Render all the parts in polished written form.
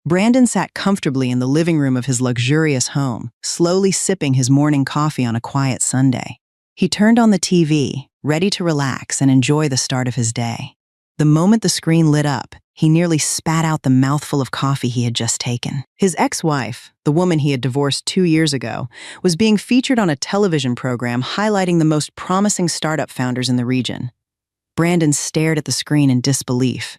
Brandon sat comfortably in the living room of his luxurious home, slowly sipping his morning coffee on a quiet Sunday. He turned on the TV, ready to relax and enjoy the start of his day. The moment the screen lit up, he nearly spat out the mouthful of coffee he had just taken. His ex-wife, the woman he had divorced 2 years ago, was being featured on a television program highlighting the most promising startup founders in the region. Brandon stared at the screen in disbelief.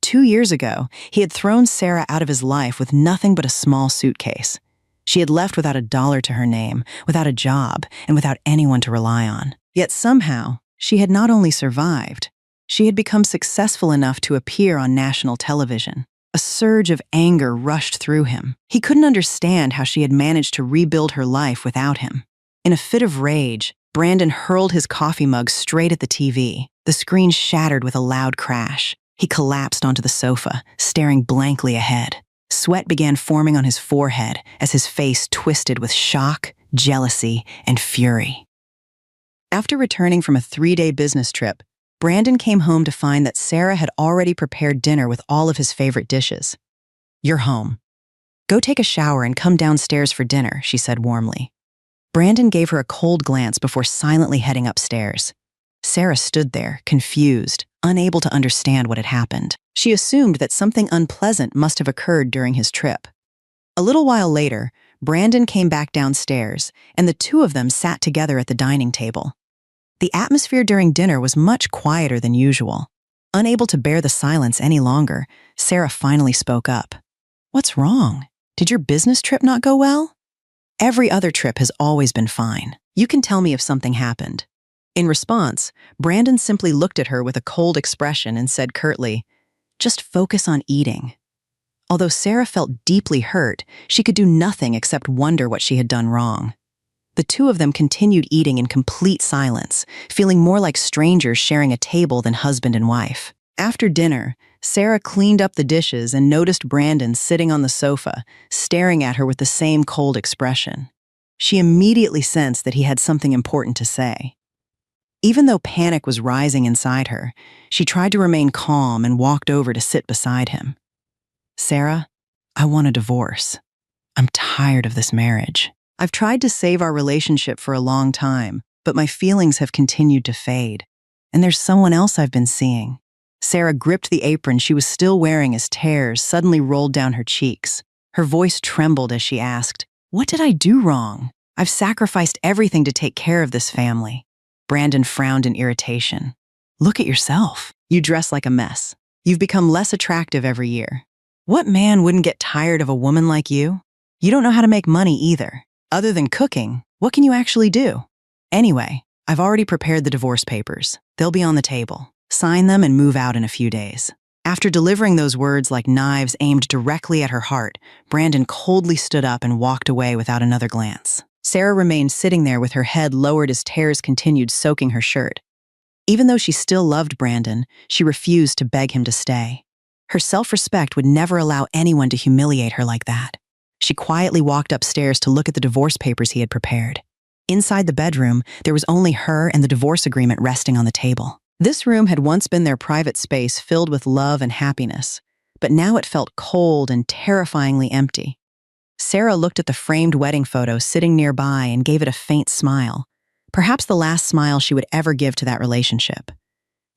2 years ago, he had thrown Sarah out of his life with nothing but a small suitcase. She had left without $1 to her name, without a job, and without anyone to rely on. Yet somehow, she had not only survived, she had become successful enough to appear on national television. A surge of anger rushed through him. He couldn't understand how she had managed to rebuild her life without him. In a fit of rage, Brandon hurled his coffee mug straight at the TV. The screen shattered with a loud crash. He collapsed onto the sofa, staring blankly ahead. Sweat began forming on his forehead as his face twisted with shock, jealousy, and fury. After returning from a 3-day business trip, Brandon came home to find that Sarah had already prepared dinner with all of his favorite dishes. "You're home. Go take a shower and come downstairs for dinner," she said warmly. Brandon gave her a cold glance before silently heading upstairs. Sarah stood there, confused, unable to understand what had happened. She assumed that something unpleasant must have occurred during his trip. A little while later, Brandon came back downstairs, and the two of them sat together at the dining table. The atmosphere during dinner was much quieter than usual. Unable to bear the silence any longer, Sarah finally spoke up. "What's wrong? Did your business trip not go well?" "Every other trip has always been fine. You can tell me if something happened." In response, Brandon simply looked at her with a cold expression and said curtly, "Just focus on eating." Although Sarah felt deeply hurt, she could do nothing except wonder what she had done wrong. The two of them continued eating in complete silence, feeling more like strangers sharing a table than husband and wife. After dinner, Sarah cleaned up the dishes and noticed Brandon sitting on the sofa, staring at her with the same cold expression. She immediately sensed that he had something important to say. Even though panic was rising inside her, she tried to remain calm and walked over to sit beside him. "Sarah, I want a divorce. I'm tired of this marriage. I've tried to save our relationship for a long time, but my feelings have continued to fade. And there's someone else I've been seeing." Sarah gripped the apron she was still wearing as tears suddenly rolled down her cheeks. Her voice trembled as she asked, "What did I do wrong? I've sacrificed everything to take care of this family." Brandon frowned in irritation. "Look at yourself. You dress like a mess. You've become less attractive every year. What man wouldn't get tired of a woman like you? You don't know how to make money either. Other than cooking, what can you actually do? Anyway, I've already prepared the divorce papers. They'll be on the table. Sign them and move out in a few days." After delivering those words like knives aimed directly at her heart, Brandon coldly stood up and walked away without another glance. Sarah remained sitting there with her head lowered as tears continued soaking her shirt. Even though she still loved Brandon, she refused to beg him to stay. Her self-respect would never allow anyone to humiliate her like that. She quietly walked upstairs to look at the divorce papers he had prepared. Inside the bedroom, there was only her and the divorce agreement resting on the table. This room had once been their private space filled with love and happiness, but now it felt cold and terrifyingly empty. Sarah looked at the framed wedding photo sitting nearby and gave it a faint smile, perhaps the last smile she would ever give to that relationship.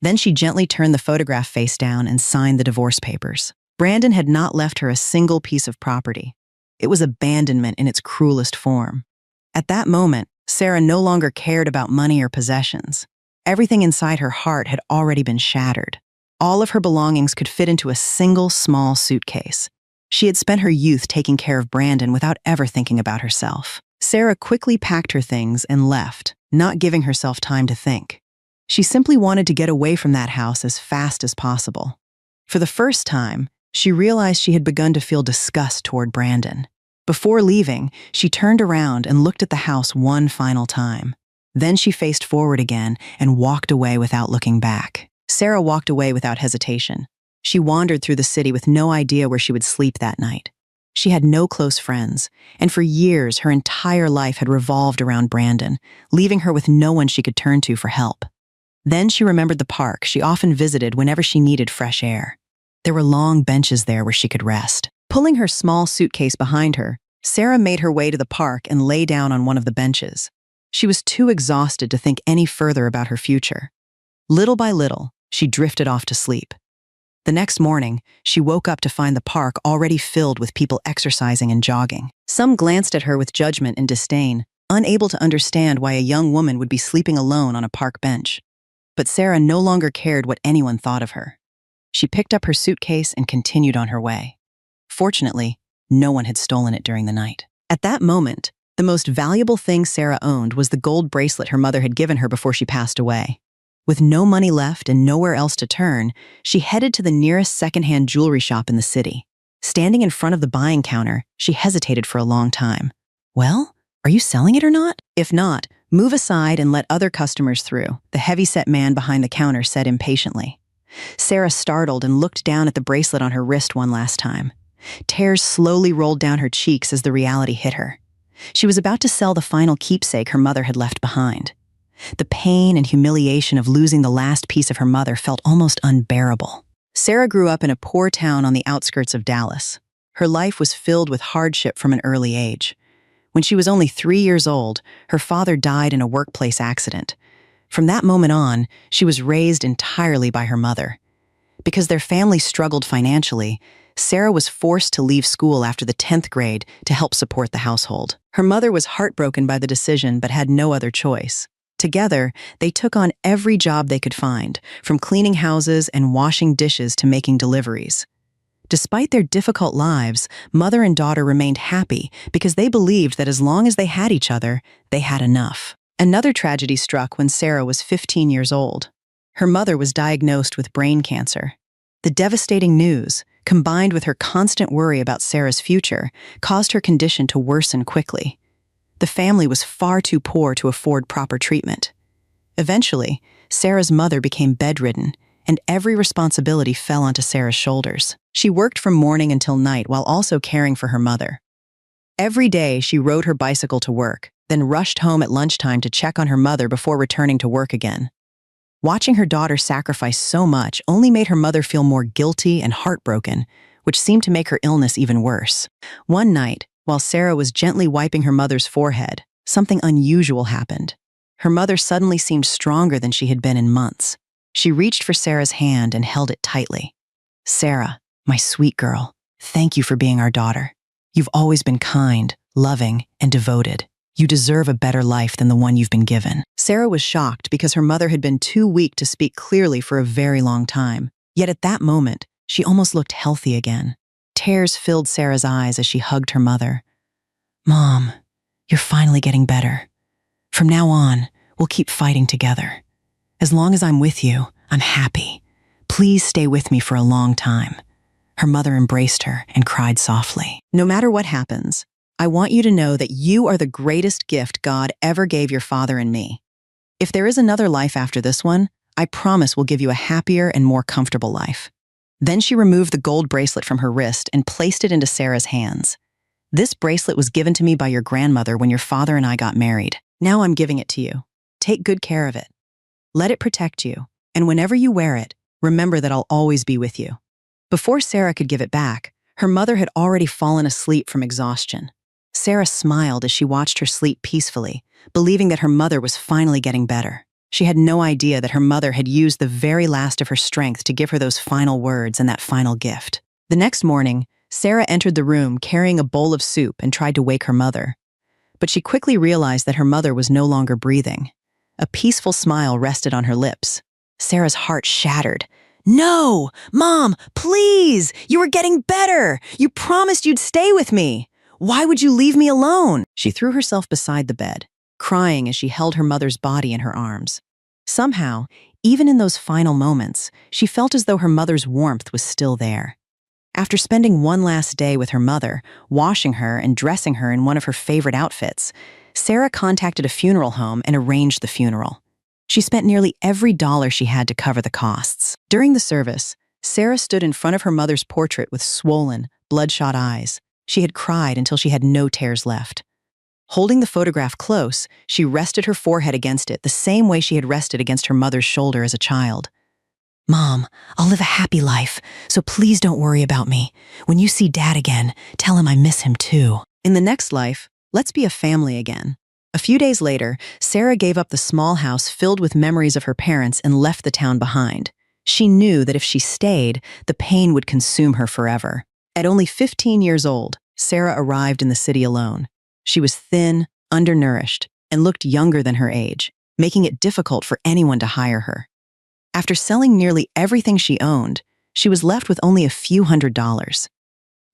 Then she gently turned the photograph face down and signed the divorce papers. Brandon had not left her a single piece of property. It was abandonment in its cruelest form. At that moment, Sarah no longer cared about money or possessions. Everything inside her heart had already been shattered. All of her belongings could fit into a single small suitcase. She had spent her youth taking care of Brandon without ever thinking about herself. Sarah quickly packed her things and left, not giving herself time to think. She simply wanted to get away from that house as fast as possible. For the first time, she realized she had begun to feel disgust toward Brandon. Before leaving, she turned around and looked at the house one final time. Then she faced forward again and walked away without looking back. Sarah walked away without hesitation. She wandered through the city with no idea where she would sleep that night. She had no close friends, and for years her entire life had revolved around Brandon, leaving her with no one she could turn to for help. Then she remembered the park she often visited whenever she needed fresh air. There were long benches there where she could rest. Pulling her small suitcase behind her, Sarah made her way to the park and lay down on one of the benches. She was too exhausted to think any further about her future. Little by little, she drifted off to sleep. The next morning, she woke up to find the park already filled with people exercising and jogging. Some glanced at her with judgment and disdain, unable to understand why a young woman would be sleeping alone on a park bench. But Sarah no longer cared what anyone thought of her. She picked up her suitcase and continued on her way. Fortunately, no one had stolen it during the night. At that moment, the most valuable thing Sarah owned was the gold bracelet her mother had given her before she passed away. With no money left and nowhere else to turn, she headed to the nearest secondhand jewelry shop in the city. Standing in front of the buying counter, she hesitated for a long time. Well, are you selling it or not? If not, move aside and let other customers through, the heavy-set man behind the counter said impatiently. Sarah startled and looked down at the bracelet on her wrist one last time. Tears slowly rolled down her cheeks as the reality hit her. She was about to sell the final keepsake her mother had left behind. The pain and humiliation of losing the last piece of her mother felt almost unbearable. Sarah grew up in a poor town on the outskirts of Dallas. Her life was filled with hardship from an early age. When she was only 3 years old, her father died in a workplace accident. From that moment on, she was raised entirely by her mother. Because their family struggled financially, Sarah was forced to leave school after the 10th grade to help support the household. Her mother was heartbroken by the decision but had no other choice. Together, they took on every job they could find, from cleaning houses and washing dishes to making deliveries. Despite their difficult lives, mother and daughter remained happy because they believed that as long as they had each other, they had enough. Another tragedy struck when Sarah was 15 years old. Her mother was diagnosed with brain cancer. The devastating news, combined with her constant worry about Sarah's future, caused her condition to worsen quickly. The family was far too poor to afford proper treatment. Eventually, Sarah's mother became bedridden, and every responsibility fell onto Sarah's shoulders. She worked from morning until night while also caring for her mother. Every day, she rode her bicycle to work, then rushed home at lunchtime to check on her mother before returning to work again. Watching her daughter sacrifice so much only made her mother feel more guilty and heartbroken, which seemed to make her illness even worse. One night, while Sarah was gently wiping her mother's forehead, something unusual happened. Her mother suddenly seemed stronger than she had been in months. She reached for Sarah's hand and held it tightly. "Sarah, my sweet girl, thank you for being our daughter. You've always been kind, loving, and devoted. You deserve a better life than the one you've been given." Sarah was shocked because her mother had been too weak to speak clearly for a very long time. Yet at that moment, she almost looked healthy again. Tears filled Sarah's eyes as she hugged her mother. "Mom, you're finally getting better. From now on, we'll keep fighting together. As long as I'm with you, I'm happy. Please stay with me for a long time." Her mother embraced her and cried softly. "No matter what happens, I want you to know that you are the greatest gift God ever gave your father and me. If there is another life after this one, I promise we'll give you a happier and more comfortable life." Then she removed the gold bracelet from her wrist and placed it into Sarah's hands. "This bracelet was given to me by your grandmother when your father and I got married. Now I'm giving it to you. Take good care of it. Let it protect you, and whenever you wear it, remember that I'll always be with you." Before Sarah could give it back, her mother had already fallen asleep from exhaustion. Sarah smiled as she watched her sleep peacefully, believing that her mother was finally getting better. She had no idea that her mother had used the very last of her strength to give her those final words and that final gift. The next morning, Sarah entered the room carrying a bowl of soup and tried to wake her mother. But she quickly realized that her mother was no longer breathing. A peaceful smile rested on her lips. Sarah's heart shattered. "No! Mom, please! You were getting better! You promised you'd stay with me! Why would you leave me alone?" She threw herself beside the bed, crying as she held her mother's body in her arms. Somehow, even in those final moments, she felt as though her mother's warmth was still there. After spending one last day with her mother, washing her and dressing her in one of her favorite outfits, Sarah contacted a funeral home and arranged the funeral. She spent nearly every dollar she had to cover the costs. During the service, Sarah stood in front of her mother's portrait with swollen, bloodshot eyes. She had cried until she had no tears left. Holding the photograph close, she rested her forehead against it the same way she had rested against her mother's shoulder as a child. "Mom, I'll live a happy life, so please don't worry about me. When you see Dad again, tell him I miss him too." In the next life, let's be a family again. A few days later, Sarah gave up the small house filled with memories of her parents and left the town behind. She knew that if she stayed, the pain would consume her forever. At only 15 years old, Sarah arrived in the city alone. She was thin, undernourished, and looked younger than her age, making it difficult for anyone to hire her. After selling nearly everything she owned, she was left with only a few $100s.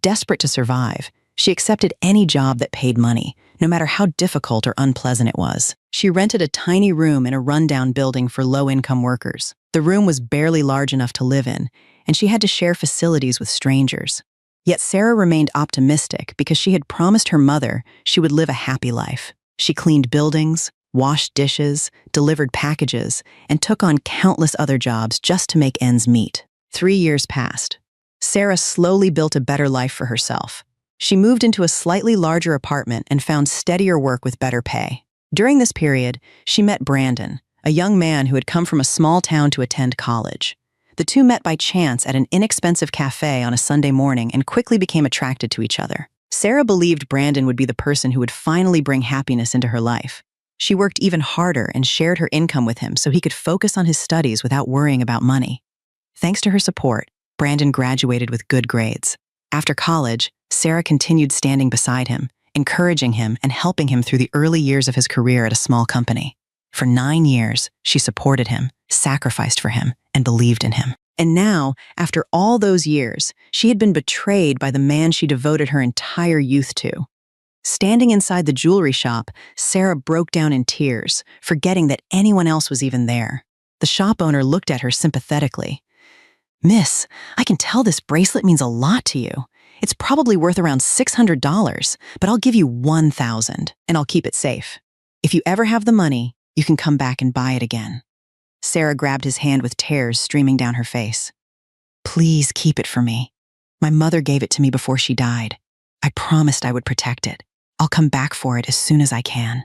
Desperate to survive, she accepted any job that paid money, no matter how difficult or unpleasant it was. She rented a tiny room in a rundown building for low-income workers. The room was barely large enough to live in, and she had to share facilities with strangers. Yet Sarah remained optimistic because she had promised her mother she would live a happy life. She cleaned buildings, washed dishes, delivered packages, and took on countless other jobs just to make ends meet. 3 years passed. Sarah slowly built a better life for herself. She moved into a slightly larger apartment and found steadier work with better pay. During this period, she met Brandon, a young man who had come from a small town to attend college. The two met by chance at an inexpensive cafe on a Sunday morning and quickly became attracted to each other. Sarah believed Brandon would be the person who would finally bring happiness into her life. She worked even harder and shared her income with him so he could focus on his studies without worrying about money. Thanks to her support, Brandon graduated with good grades. After college, Sarah continued standing beside him, encouraging him and helping him through the early years of his career at a small company. For 9 years, she supported him, sacrificed for him, and believed in him. And now, after all those years, she had been betrayed by the man she devoted her entire youth to. Standing inside the jewelry shop, Sarah broke down in tears, forgetting that anyone else was even there. The shop owner looked at her sympathetically. "Miss, I can tell this bracelet means a lot to you. It's probably worth around $600, but I'll give you $1,000, and I'll keep it safe. If you ever have the money, you can come back and buy it again." Sarah grabbed his hand with tears streaming down her face. "Please keep it for me. My mother gave it to me before she died. I promised I would protect it. I'll come back for it as soon as I can."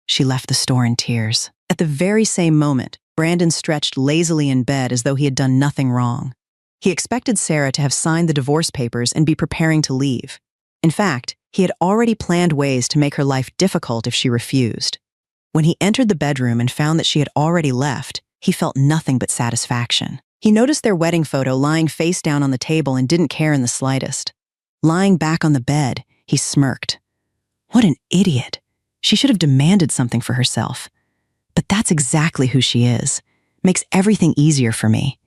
She left the store in tears. At the very same moment, Brandon stretched lazily in bed as though he had done nothing wrong. He expected Sarah to have signed the divorce papers and be preparing to leave. In fact, he had already planned ways to make her life difficult if she refused. When he entered the bedroom and found that she had already left, he felt nothing but satisfaction. He noticed their wedding photo lying face down on the table and didn't care in the slightest. Lying back on the bed, he smirked. What an idiot. She should have demanded something for herself. But that's exactly who she is. Makes everything easier for me.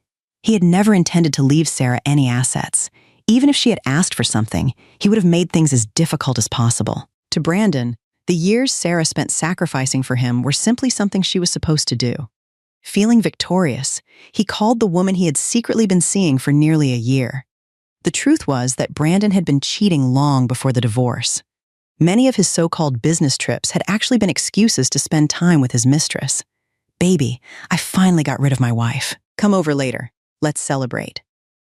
He had never intended to leave Sarah any assets. Even if she had asked for something, he would have made things as difficult as possible. To Brandon, the years Sarah spent sacrificing for him were simply something she was supposed to do. Feeling victorious, he called the woman he had secretly been seeing for nearly a year. The truth was that Brandon had been cheating long before the divorce. Many of his so-called business trips had actually been excuses to spend time with his mistress. "Baby, I finally got rid of my wife. Come over later. Let's celebrate."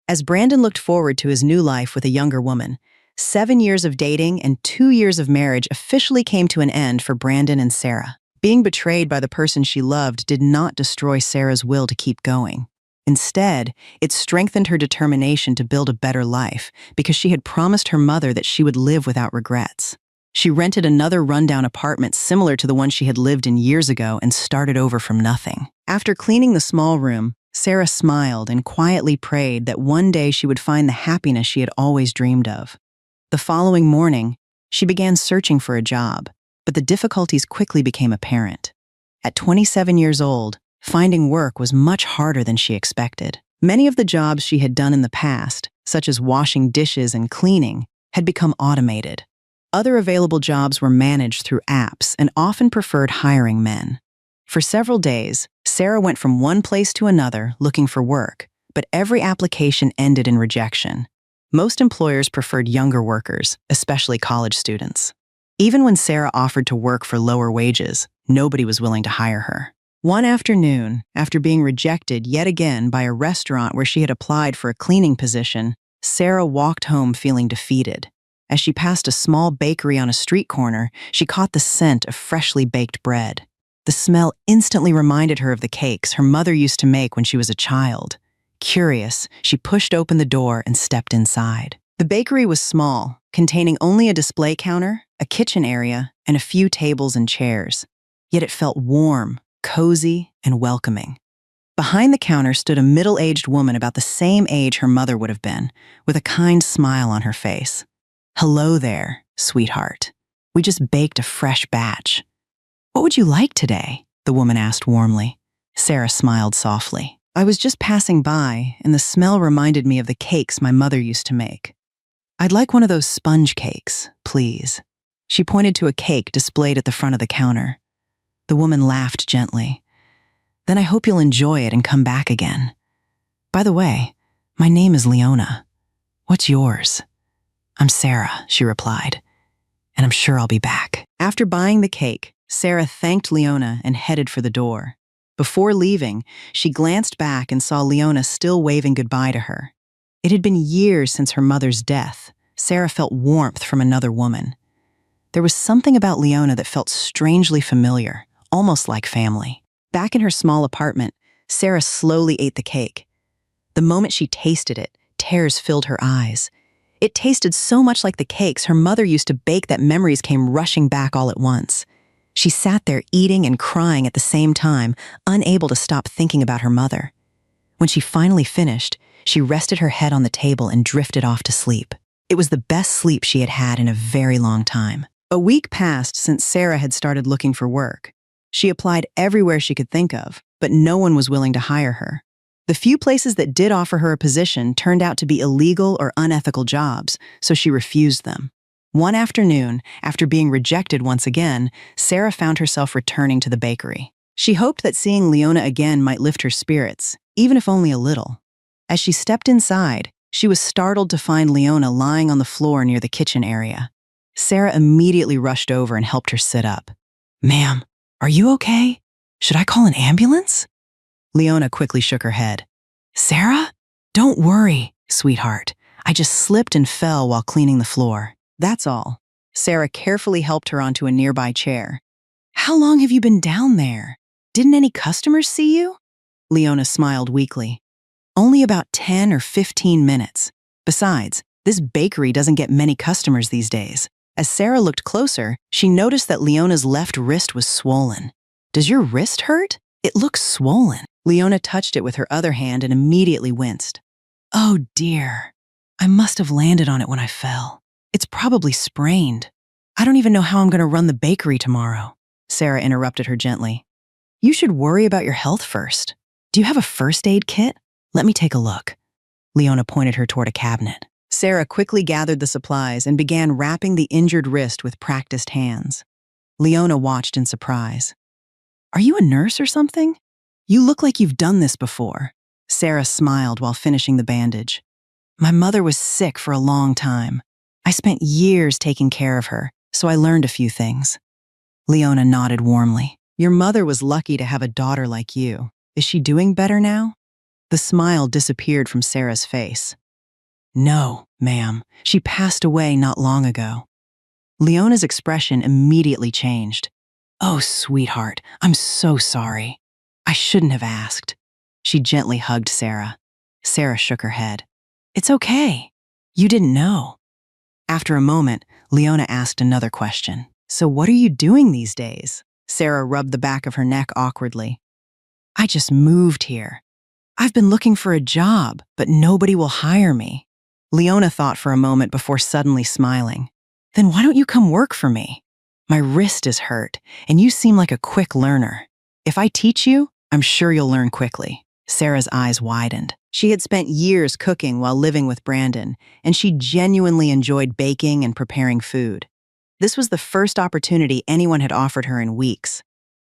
As Brandon looked forward to his new life with a younger woman, 7 years of dating and 2 years of marriage officially came to an end for Brandon and Sarah. Being betrayed by the person she loved did not destroy Sarah's will to keep going. Instead, it strengthened her determination to build a better life because she had promised her mother that she would live without regrets. She rented another rundown apartment similar to the one she had lived in years ago and started over from nothing. After cleaning the small room, Sarah smiled and quietly prayed that one day she would find the happiness she had always dreamed of. The following morning, she began searching for a job, but the difficulties quickly became apparent. At 27 years old, finding work was much harder than she expected. Many of the jobs she had done in the past, such as washing dishes and cleaning, had become automated. Other available jobs were managed through apps and often preferred hiring men. For several days, Sarah went from one place to another looking for work, but every application ended in rejection. Most employers preferred younger workers, especially college students. Even when Sarah offered to work for lower wages, nobody was willing to hire her. One afternoon, after being rejected yet again by a restaurant where she had applied for a cleaning position, Sarah walked home feeling defeated. As she passed a small bakery on a street corner, she caught the scent of freshly baked bread. The smell instantly reminded her of the cakes her mother used to make when she was a child. Curious, she pushed open the door and stepped inside. The bakery was small, containing only a display counter, a kitchen area, and a few tables and chairs. Yet it felt warm, cozy, and welcoming. Behind the counter stood a middle-aged woman about the same age her mother would have been, with a kind smile on her face. "Hello there, sweetheart. We just baked a fresh batch." "What would you like today?" the woman asked warmly. Sarah smiled softly. "I was just passing by, and the smell reminded me of the cakes my mother used to make. I'd like one of those sponge cakes, please." She pointed to a cake displayed at the front of the counter. The woman laughed gently. "Then I hope you'll enjoy it and come back again. By the way, my name is Leona. What's yours?" "I'm Sarah," she replied, "and I'm sure I'll be back." After buying the cake, Sarah thanked Leona and headed for the door. Before leaving, she glanced back and saw Leona still waving goodbye to her. It had been years since her mother's death. Sarah felt warmth from another woman. There was something about Leona that felt strangely familiar, almost like family. Back in her small apartment, Sarah slowly ate the cake. The moment she tasted it, tears filled her eyes. It tasted so much like the cakes her mother used to bake that memories came rushing back all at once. She sat there eating and crying at the same time, unable to stop thinking about her mother. When she finally finished, she rested her head on the table and drifted off to sleep. It was the best sleep she had had in a very long time. A week passed since Sarah had started looking for work. She applied everywhere she could think of, but no one was willing to hire her. The few places that did offer her a position turned out to be illegal or unethical jobs, so she refused them. One afternoon, after being rejected once again, Sarah found herself returning to the bakery. She hoped that seeing Leona again might lift her spirits, even if only a little. As she stepped inside, she was startled to find Leona lying on the floor near the kitchen area. Sarah immediately rushed over and helped her sit up. "Ma'am, are you okay? Should I call an ambulance?" Leona quickly shook her head. "Sarah? Don't worry, sweetheart. I just slipped and fell while cleaning the floor. That's all." Sarah carefully helped her onto a nearby chair. "How long have you been down there? Didn't any customers see you?" Leona smiled weakly. "Only about 10 or 15 minutes. Besides, this bakery doesn't get many customers these days." As Sarah looked closer, she noticed that Leona's left wrist was swollen. "Does your wrist hurt? It looks swollen." Leona touched it with her other hand and immediately winced. "Oh dear, I must have landed on it when I fell. It's probably sprained. I don't even know how I'm going to run the bakery tomorrow." Sarah interrupted her gently. "You should worry about your health first. Do you have a first aid kit? Let me take a look." Leona pointed her toward a cabinet. Sarah quickly gathered the supplies and began wrapping the injured wrist with practiced hands. Leona watched in surprise. "Are you a nurse or something? You look like you've done this before." Sarah smiled while finishing the bandage. "My mother was sick for a long time. I spent years taking care of her, so I learned a few things." Leona nodded warmly. "Your mother was lucky to have a daughter like you. Is she doing better now?" The smile disappeared from Sarah's face. "No, ma'am. She passed away not long ago." Leona's expression immediately changed. "Oh, sweetheart, I'm so sorry. I shouldn't have asked." She gently hugged Sarah. Sarah shook her head. "It's okay. You didn't know." After a moment, Leona asked another question. "So what are you doing these days?" Sarah rubbed the back of her neck awkwardly. "I just moved here. I've been looking for a job, but nobody will hire me." Leona thought for a moment before suddenly smiling. "Then why don't you come work for me? My wrist is hurt, and you seem like a quick learner. If I teach you, I'm sure you'll learn quickly." Sarah's eyes widened. She had spent years cooking while living with Brandon, and she genuinely enjoyed baking and preparing food. This was the first opportunity anyone had offered her in weeks.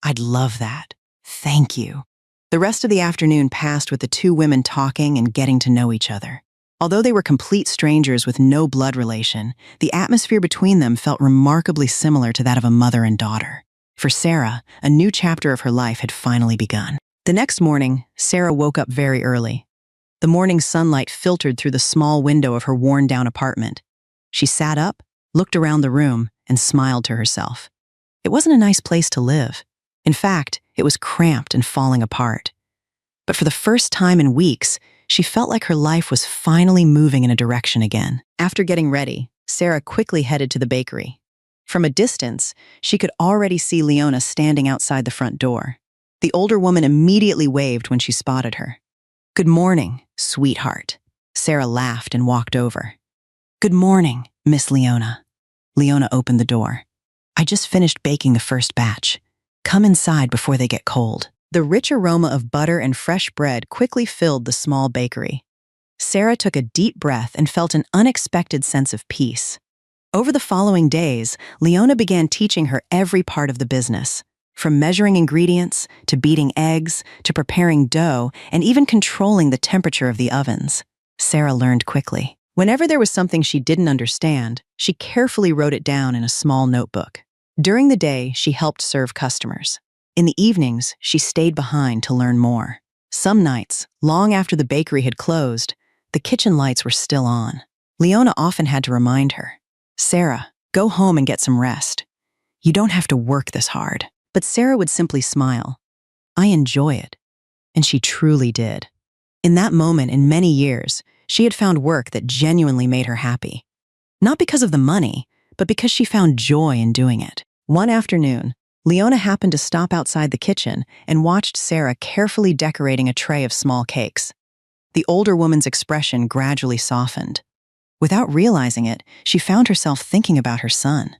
"I'd love that. Thank you." The rest of the afternoon passed with the two women talking and getting to know each other. Although they were complete strangers with no blood relation, the atmosphere between them felt remarkably similar to that of a mother and daughter. For Sarah, a new chapter of her life had finally begun. The next morning, Sarah woke up very early. The morning sunlight filtered through the small window of her worn-down apartment. She sat up, looked around the room, and smiled to herself. It wasn't a nice place to live. In fact, it was cramped and falling apart. But for the first time in weeks, She felt like her life was finally moving in a direction again. After getting ready, Sarah quickly headed to the bakery. From a distance, she could already see Leona standing outside the front door. The older woman immediately waved when she spotted her. "Good morning, sweetheart." Sarah laughed and walked over. "Good morning, Miss Leona." Leona opened the door. "I just finished baking the first batch. Come inside before they get cold." The rich aroma of butter and fresh bread quickly filled the small bakery. Sarah took a deep breath and felt an unexpected sense of peace. Over the following days, Leona began teaching her every part of the business, from measuring ingredients, to beating eggs, to preparing dough, and even controlling the temperature of the ovens. Sarah learned quickly. Whenever there was something she didn't understand, she carefully wrote it down in a small notebook. During the day, she helped serve customers. In the evenings, she stayed behind to learn more. Some nights, long after the bakery had closed, the kitchen lights were still on. Leona often had to remind her, "Sarah, go home and get some rest. You don't have to work this hard." But Sarah would simply smile. "I enjoy it." And she truly did. In that moment in many years, she had found work that genuinely made her happy. Not because of the money, but because she found joy in doing it. One afternoon, Leona happened to stop outside the kitchen and watched Sarah carefully decorating a tray of small cakes. The older woman's expression gradually softened. Without realizing it, she found herself thinking about her son.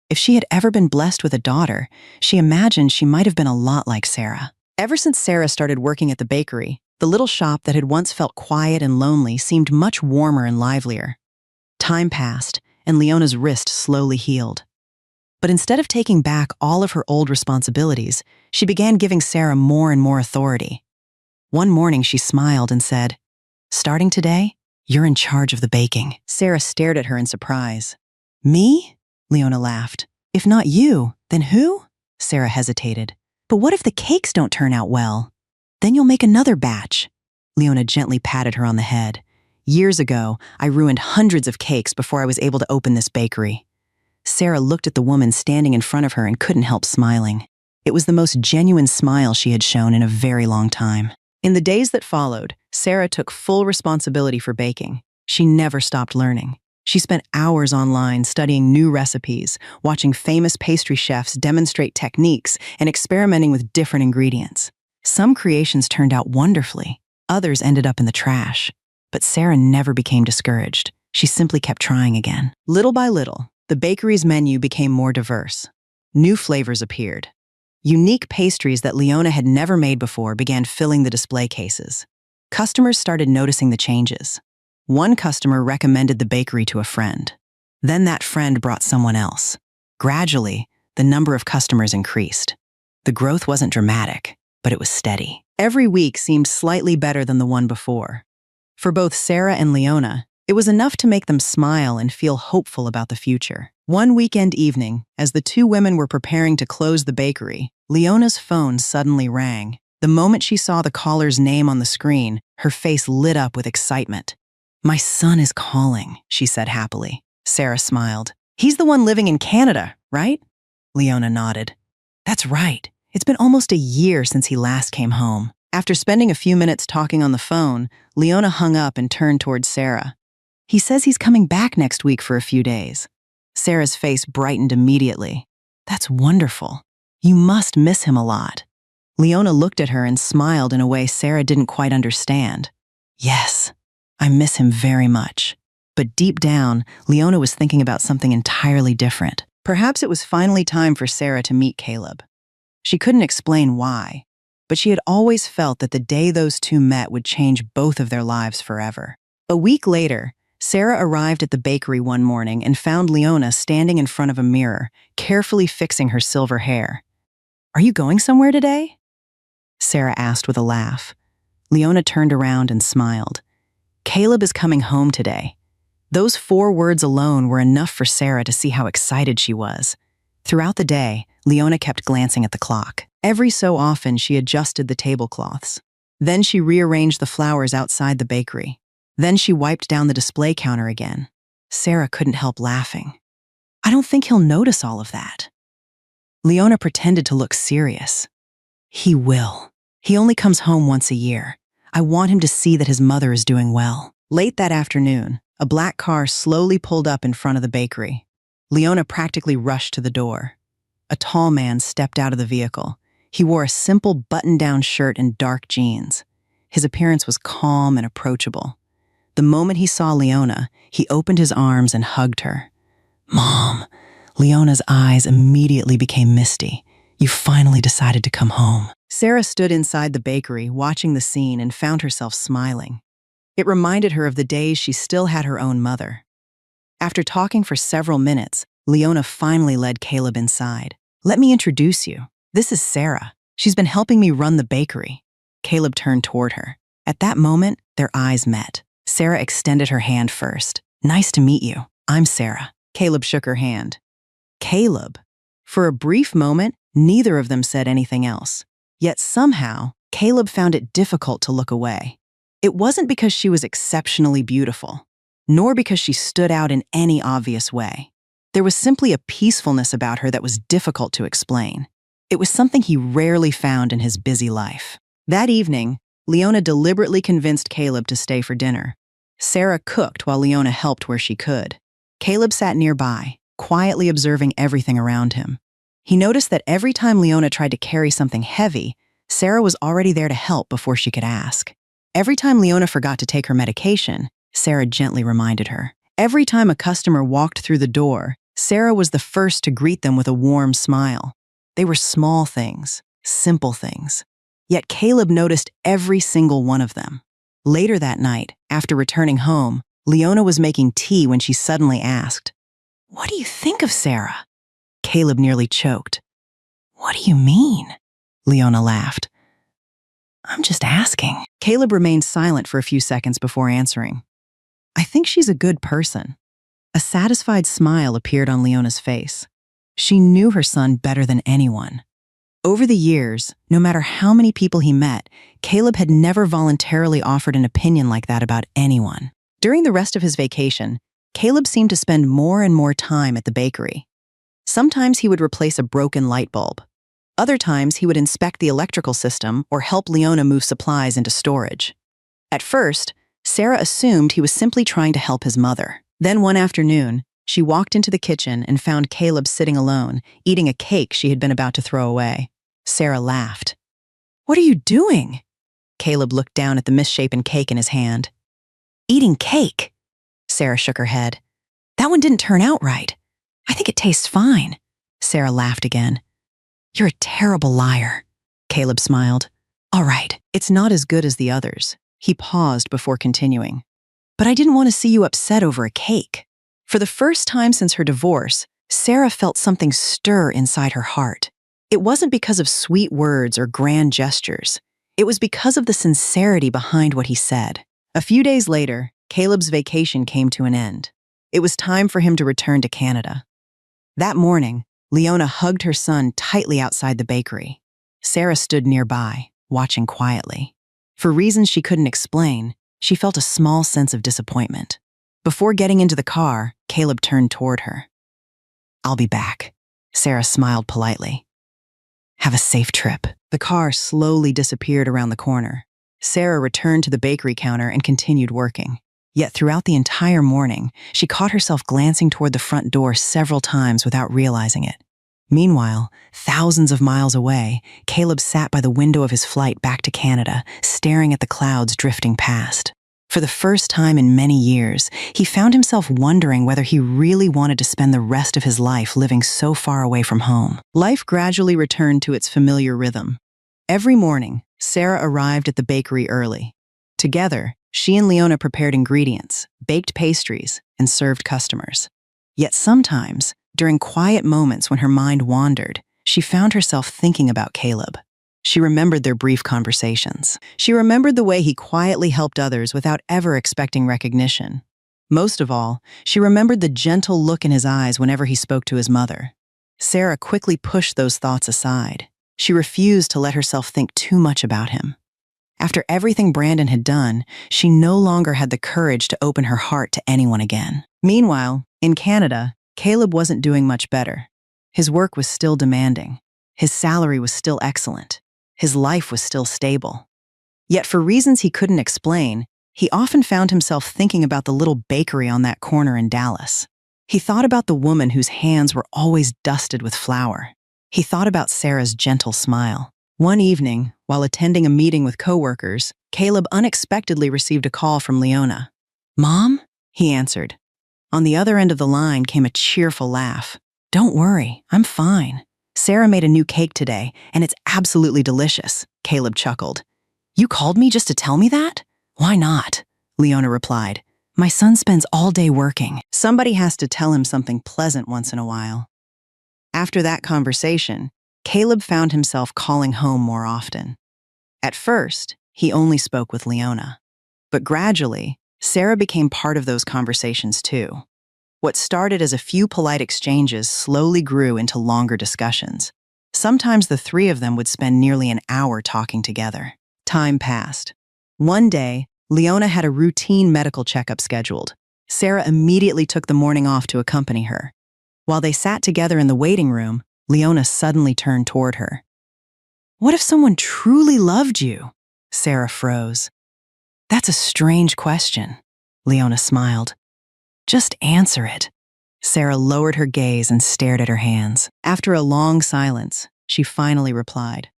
If she had ever been blessed with a daughter, she imagined she might have been a lot like Sarah. Ever since Sarah started working at the bakery, the little shop that had once felt quiet and lonely seemed much warmer and livelier. Time passed, and Leona's wrist slowly healed. But instead of taking back all of her old responsibilities, she began giving Sarah more and more authority. One morning she smiled and said, "Starting today, you're in charge of the baking." Sarah stared at her in surprise. "Me?" Leona laughed. "If not you, then who?" Sarah hesitated. "But what if the cakes don't turn out well? Then you'll make another batch." Leona gently patted her on the head. "Years ago, I ruined hundreds of cakes before I was able to open this bakery." Sarah looked at the woman standing in front of her and couldn't help smiling. It was the most genuine smile she had shown in a very long time. In the days that followed, Sarah took full responsibility for baking. She never stopped learning. She spent hours online studying new recipes, watching famous pastry chefs demonstrate techniques, and experimenting with different ingredients. Some creations turned out wonderfully. Others ended up in the trash. But Sarah never became discouraged. She simply kept trying again. Little by little, the bakery's menu became more diverse. New flavors appeared. Unique pastries that Leona had never made before began filling the display cases. Customers started noticing the changes. One customer recommended the bakery to a friend. Then that friend brought someone else. Gradually, the number of customers increased. The growth wasn't dramatic, but it was steady. Every week seemed slightly better than the one before. For both Sarah and Leona, it was enough to make them smile and feel hopeful about the future. One weekend evening, as the two women were preparing to close the bakery, Leona's phone suddenly rang. The moment she saw the caller's name on the screen, her face lit up with excitement. "My son is calling," she said happily. Sarah smiled. "He's the one living in Canada, right?" Leona nodded. "That's right. It's been almost a year since he last came home." After spending a few minutes talking on the phone, Leona hung up and turned towards Sarah. "He says he's coming back next week for a few days." Sarah's face brightened immediately. "That's wonderful. You must miss him a lot." Leona looked at her and smiled in a way Sarah didn't quite understand. "Yes, I miss him very much." But deep down, Leona was thinking about something entirely different. Perhaps it was finally time for Sarah to meet Caleb. She couldn't explain why, but she had always felt that the day those two met would change both of their lives forever. A week later, Sarah arrived at the bakery one morning and found Leona standing in front of a mirror, carefully fixing her silver hair. "Are you going somewhere today?" Sarah asked with a laugh. Leona turned around and smiled. "Caleb is coming home today." Those 4 words alone were enough for Sarah to see how excited she was. Throughout the day, Leona kept glancing at the clock. Every so often, she adjusted the tablecloths. Then she rearranged the flowers outside the bakery. Then she wiped down the display counter again. Sarah couldn't help laughing. "I don't think he'll notice all of that." Leona pretended to look serious. "He will. He only comes home once a year. I want him to see that his mother is doing well." Late that afternoon, a black car slowly pulled up in front of the bakery. Leona practically rushed to the door. A tall man stepped out of the vehicle. He wore a simple button-down shirt and dark jeans. His appearance was calm and approachable. The moment he saw Leona, he opened his arms and hugged her. "Mom." Leona's eyes immediately became misty. "You finally decided to come home." Sarah stood inside the bakery, watching the scene, and found herself smiling. It reminded her of the days she still had her own mother. After talking for several minutes, Leona finally led Caleb inside. "Let me introduce you. This is Sarah. She's been helping me run the bakery." Caleb turned toward her. At that moment, their eyes met. Sarah extended her hand first. "Nice to meet you. I'm Sarah." Caleb shook her hand. "Caleb." For a brief moment, neither of them said anything else. Yet somehow, Caleb found it difficult to look away. It wasn't because she was exceptionally beautiful, nor because she stood out in any obvious way. There was simply a peacefulness about her that was difficult to explain. It was something he rarely found in his busy life. That evening, Leona deliberately convinced Caleb to stay for dinner. Sarah cooked while Leona helped where she could. Caleb sat nearby, quietly observing everything around him. He noticed that every time Leona tried to carry something heavy, Sarah was already there to help before she could ask. Every time Leona forgot to take her medication, Sarah gently reminded her. Every time a customer walked through the door, Sarah was the first to greet them with a warm smile. They were small things, simple things. Yet Caleb noticed every single one of them. Later that night, after returning home, Leona was making tea when she suddenly asked, "What do you think of Sarah?" Caleb nearly choked. "What do you mean?" Leona laughed. "I'm just asking." Caleb remained silent for a few seconds before answering. "I think she's a good person." A satisfied smile appeared on Leona's face. She knew her son better than anyone. Over the years, no matter how many people he met, Caleb had never voluntarily offered an opinion like that about anyone. During the rest of his vacation, Caleb seemed to spend more and more time at the bakery. Sometimes he would replace a broken light bulb. Other times he would inspect the electrical system or help Leona move supplies into storage. At first, Sarah assumed he was simply trying to help his mother. Then one afternoon, she walked into the kitchen and found Caleb sitting alone, eating a cake she had been about to throw away. Sarah laughed. "What are you doing?" Caleb looked down at the misshapen cake in his hand. "Eating cake." Sarah shook her head. "That one didn't turn out right. I think it tastes fine." Sarah laughed again. "You're a terrible liar." Caleb smiled. "All right, it's not as good as the others." He paused before continuing. "But I didn't want to see you upset over a cake." For the first time since her divorce, Sarah felt something stir inside her heart. It wasn't because of sweet words or grand gestures. It was because of the sincerity behind what he said. A few days later, Caleb's vacation came to an end. It was time for him to return to Canada. That morning, Leona hugged her son tightly outside the bakery. Sarah stood nearby, watching quietly. For reasons she couldn't explain, she felt a small sense of disappointment. Before getting into the car, Caleb turned toward her. "I'll be back." Sarah smiled politely. "Have a safe trip." The car slowly disappeared around the corner. Sarah returned to the bakery counter and continued working. Yet throughout the entire morning, she caught herself glancing toward the front door several times without realizing it. Meanwhile, thousands of miles away, Caleb sat by the window of his flight back to Canada, staring at the clouds drifting past. For the first time in many years, he found himself wondering whether he really wanted to spend the rest of his life living so far away from home. Life gradually returned to its familiar rhythm. Every morning, Sarah arrived at the bakery early. Together, she and Leona prepared ingredients, baked pastries, and served customers. Yet sometimes, during quiet moments when her mind wandered, she found herself thinking about Caleb. She remembered their brief conversations. She remembered the way he quietly helped others without ever expecting recognition. Most of all, she remembered the gentle look in his eyes whenever he spoke to his mother. Sarah quickly pushed those thoughts aside. She refused to let herself think too much about him. After everything Brandon had done, she no longer had the courage to open her heart to anyone again. Meanwhile, in Canada, Caleb wasn't doing much better. His work was still demanding. His salary was still excellent. His life was still stable. Yet for reasons he couldn't explain, he often found himself thinking about the little bakery on that corner in Dallas. He thought about the woman whose hands were always dusted with flour. He thought about Sarah's gentle smile. One evening, while attending a meeting with coworkers, Caleb unexpectedly received a call from Leona. "Mom?" he answered. On the other end of the line came a cheerful laugh. "Don't worry, I'm fine. Sarah made a new cake today, and it's absolutely delicious," Caleb chuckled. "You called me just to tell me that?" "Why not?" Leona replied. "My son spends all day working. Somebody has to tell him something pleasant once in a while." After that conversation, Caleb found himself calling home more often. At first, he only spoke with Leona. But gradually, Sarah became part of those conversations too. What started as a few polite exchanges slowly grew into longer discussions. Sometimes the three of them would spend nearly an hour talking together. Time passed. One day, Leona had a routine medical checkup scheduled. Sarah immediately took the morning off to accompany her. While they sat together in the waiting room, Leona suddenly turned toward her. "What if someone truly loved you?" Sarah froze. "That's a strange question," Leona smiled. "Just answer it." Sarah lowered her gaze and stared at her hands. After a long silence, she finally replied,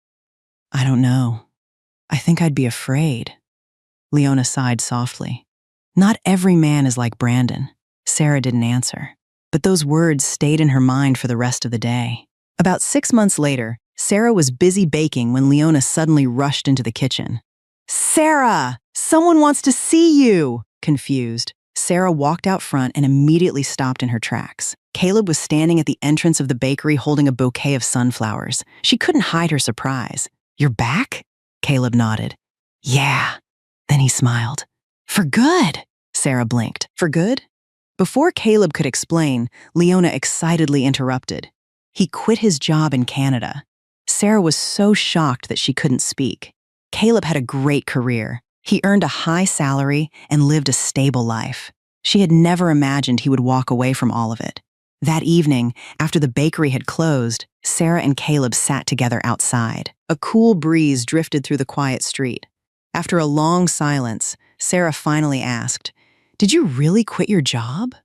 "I don't know. I think I'd be afraid." Leona sighed softly. "Not every man is like Brandon." Sarah didn't answer, but those words stayed in her mind for the rest of the day. About 6 months later, Sarah was busy baking when Leona suddenly rushed into the kitchen. "Sarah! Someone wants to see you!" Confused, Sarah walked out front and immediately stopped in her tracks. Caleb was standing at the entrance of the bakery holding a bouquet of sunflowers. She couldn't hide her surprise. "You're back?" Caleb nodded. "Yeah." Then he smiled. "For good." Sarah blinked. "For good?" Before Caleb could explain, Leona excitedly interrupted. "He quit his job in Canada." Sarah was so shocked that she couldn't speak. Caleb had a great career. He earned a high salary and lived a stable life. She had never imagined he would walk away from all of it. That evening, after the bakery had closed, Sarah and Caleb sat together outside. A cool breeze drifted through the quiet street. After a long silence, Sarah finally asked, "Did you really quit your job?"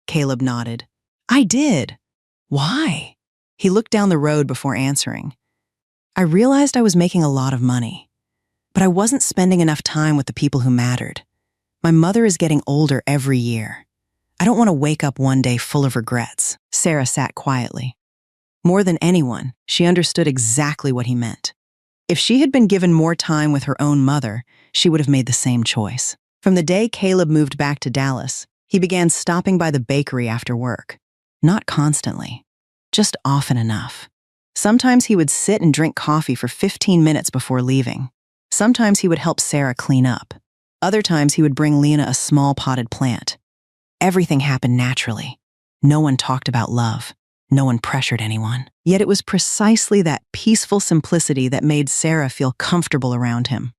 Caleb nodded. "I did." "Why?" He looked down the road before answering. "I realized I was making a lot of money, but I wasn't spending enough time with the people who mattered. My mother is getting older every year. I don't want to wake up one day full of regrets." Sarah sat quietly. More than anyone, she understood exactly what he meant. If she had been given more time with her own mother, she would have made the same choice. From the day Caleb moved back to Dallas, he began stopping by the bakery after work. Not constantly, just often enough. Sometimes he would sit and drink coffee for 15 minutes before leaving. Sometimes he would help Sarah clean up. Other times he would bring Leona a small potted plant. Everything happened naturally. No one talked about love. No one pressured anyone. Yet it was precisely that peaceful simplicity that made Sarah feel comfortable around him.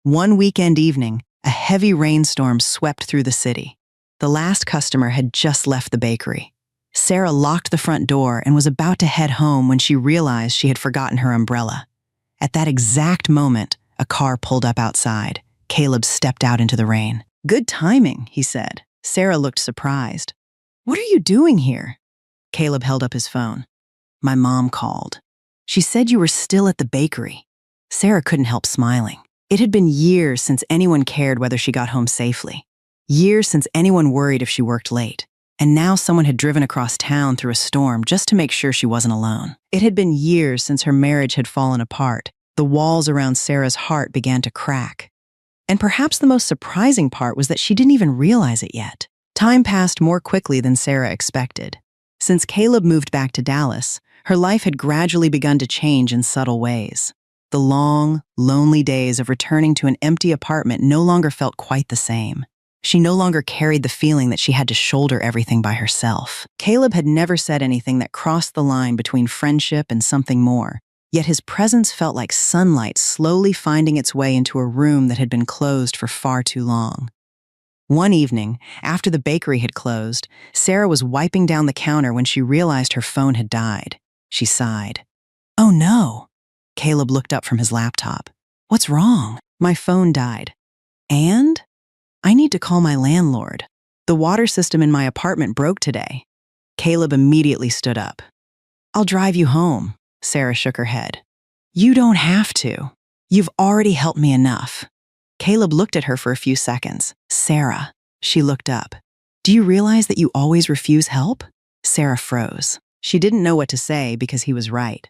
One weekend evening, a heavy rainstorm swept through the city. The last customer had just left the bakery. Sarah locked the front door and was about to head home when she realized she had forgotten her umbrella. At that exact moment, a car pulled up outside. Caleb stepped out into the rain. "Good timing," he said. Sarah looked surprised. "What are you doing here?" Caleb held up his phone. "My mom called. She said you were still at the bakery." Sarah couldn't help smiling. It had been years since anyone cared whether she got home safely. Years since anyone worried if she worked late. And now someone had driven across town through a storm just to make sure she wasn't alone. It had been years since her marriage had fallen apart. The walls around Sarah's heart began to crack. And perhaps the most surprising part was that she didn't even realize it yet. Time passed more quickly than Sarah expected. Since Caleb moved back to Dallas, her life had gradually begun to change in subtle ways. The long, lonely days of returning to an empty apartment no longer felt quite the same. She no longer carried the feeling that she had to shoulder everything by herself. Caleb had never said anything that crossed the line between friendship and something more, yet his presence felt like sunlight slowly finding its way into a room that had been closed for far too long. One evening, after the bakery had closed, Sarah was wiping down the counter when she realized her phone had died. She sighed. "Oh no." Caleb looked up from his laptop. "What's wrong?" My phone died. And? I need to call my landlord. The water system in my apartment broke today. Caleb immediately stood up. I'll drive you home, Sarah shook her head. You don't have to. You've already helped me enough. Caleb looked at her for a few seconds. Sarah, she looked up. Do you realize that you always refuse help? Sarah froze. She didn't know what to say because he was right.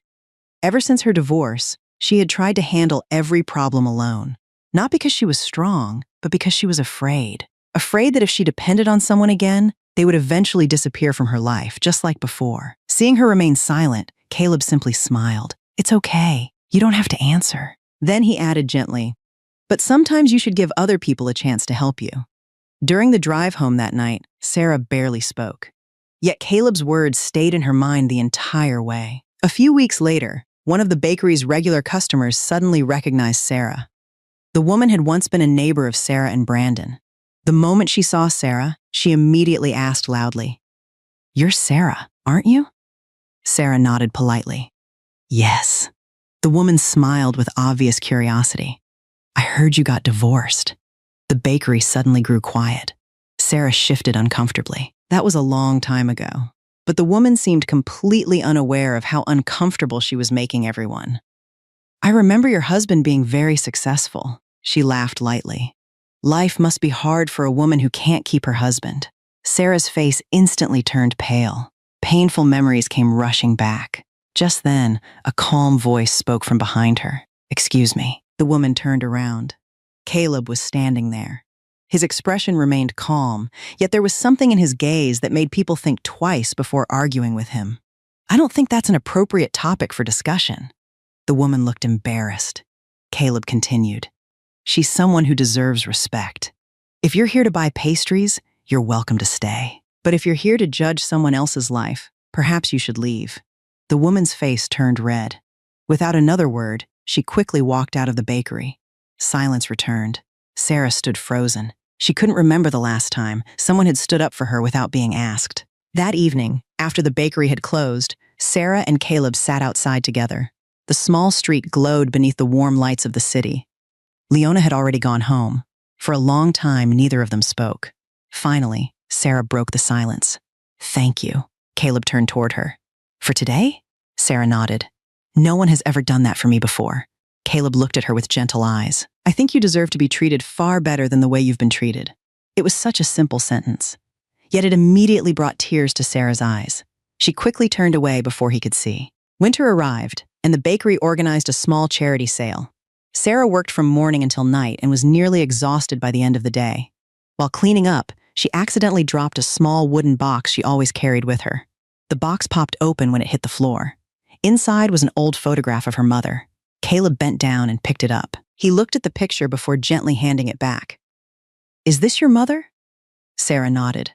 Ever since her divorce, she had tried to handle every problem alone. Not because she was strong, but because she was afraid. Afraid that if she depended on someone again, they would eventually disappear from her life, just like before. Seeing her remain silent, Caleb simply smiled. It's okay. You don't have to answer. Then he added gently, but sometimes you should give other people a chance to help you. During the drive home that night, Sarah barely spoke. Yet Caleb's words stayed in her mind the entire way. A few weeks later, one of the bakery's regular customers suddenly recognized Sarah. The woman had once been a neighbor of Sarah and Brandon. The moment she saw Sarah, she immediately asked loudly, "You're Sarah, aren't you?" Sarah nodded politely. Yes. The woman smiled with obvious curiosity. I heard you got divorced. The bakery suddenly grew quiet. Sarah shifted uncomfortably. That was a long time ago. But the woman seemed completely unaware of how uncomfortable she was making everyone. I remember your husband being very successful. She laughed lightly. Life must be hard for a woman who can't keep her husband. Sarah's face instantly turned pale. Painful memories came rushing back. Just then, a calm voice spoke from behind her. Excuse me. The woman turned around. Caleb was standing there. His expression remained calm, yet there was something in his gaze that made people think twice before arguing with him. I don't think that's an appropriate topic for discussion. The woman looked embarrassed. Caleb continued. She's someone who deserves respect. If you're here to buy pastries, you're welcome to stay. But if you're here to judge someone else's life, perhaps you should leave. The woman's face turned red. Without another word, she quickly walked out of the bakery. Silence returned. Sarah stood frozen. She couldn't remember the last time someone had stood up for her without being asked. That evening, after the bakery had closed, Sarah and Caleb sat outside together. The small street glowed beneath the warm lights of the city. Leona had already gone home. For a long time, neither of them spoke. Finally, Sarah broke the silence. Thank you. Caleb turned toward her. For today? Sarah nodded. No one has ever done that for me before. Caleb looked at her with gentle eyes. I think you deserve to be treated far better than the way you've been treated. It was such a simple sentence. Yet it immediately brought tears to Sarah's eyes. She quickly turned away before he could see. Winter arrived, and the bakery organized a small charity sale. Sarah worked from morning until night and was nearly exhausted by the end of the day. While cleaning up, she accidentally dropped a small wooden box she always carried with her. The box popped open when it hit the floor. Inside was an old photograph of her mother. Caleb bent down and picked it up. He looked at the picture before gently handing it back. Is this your mother? Sarah nodded.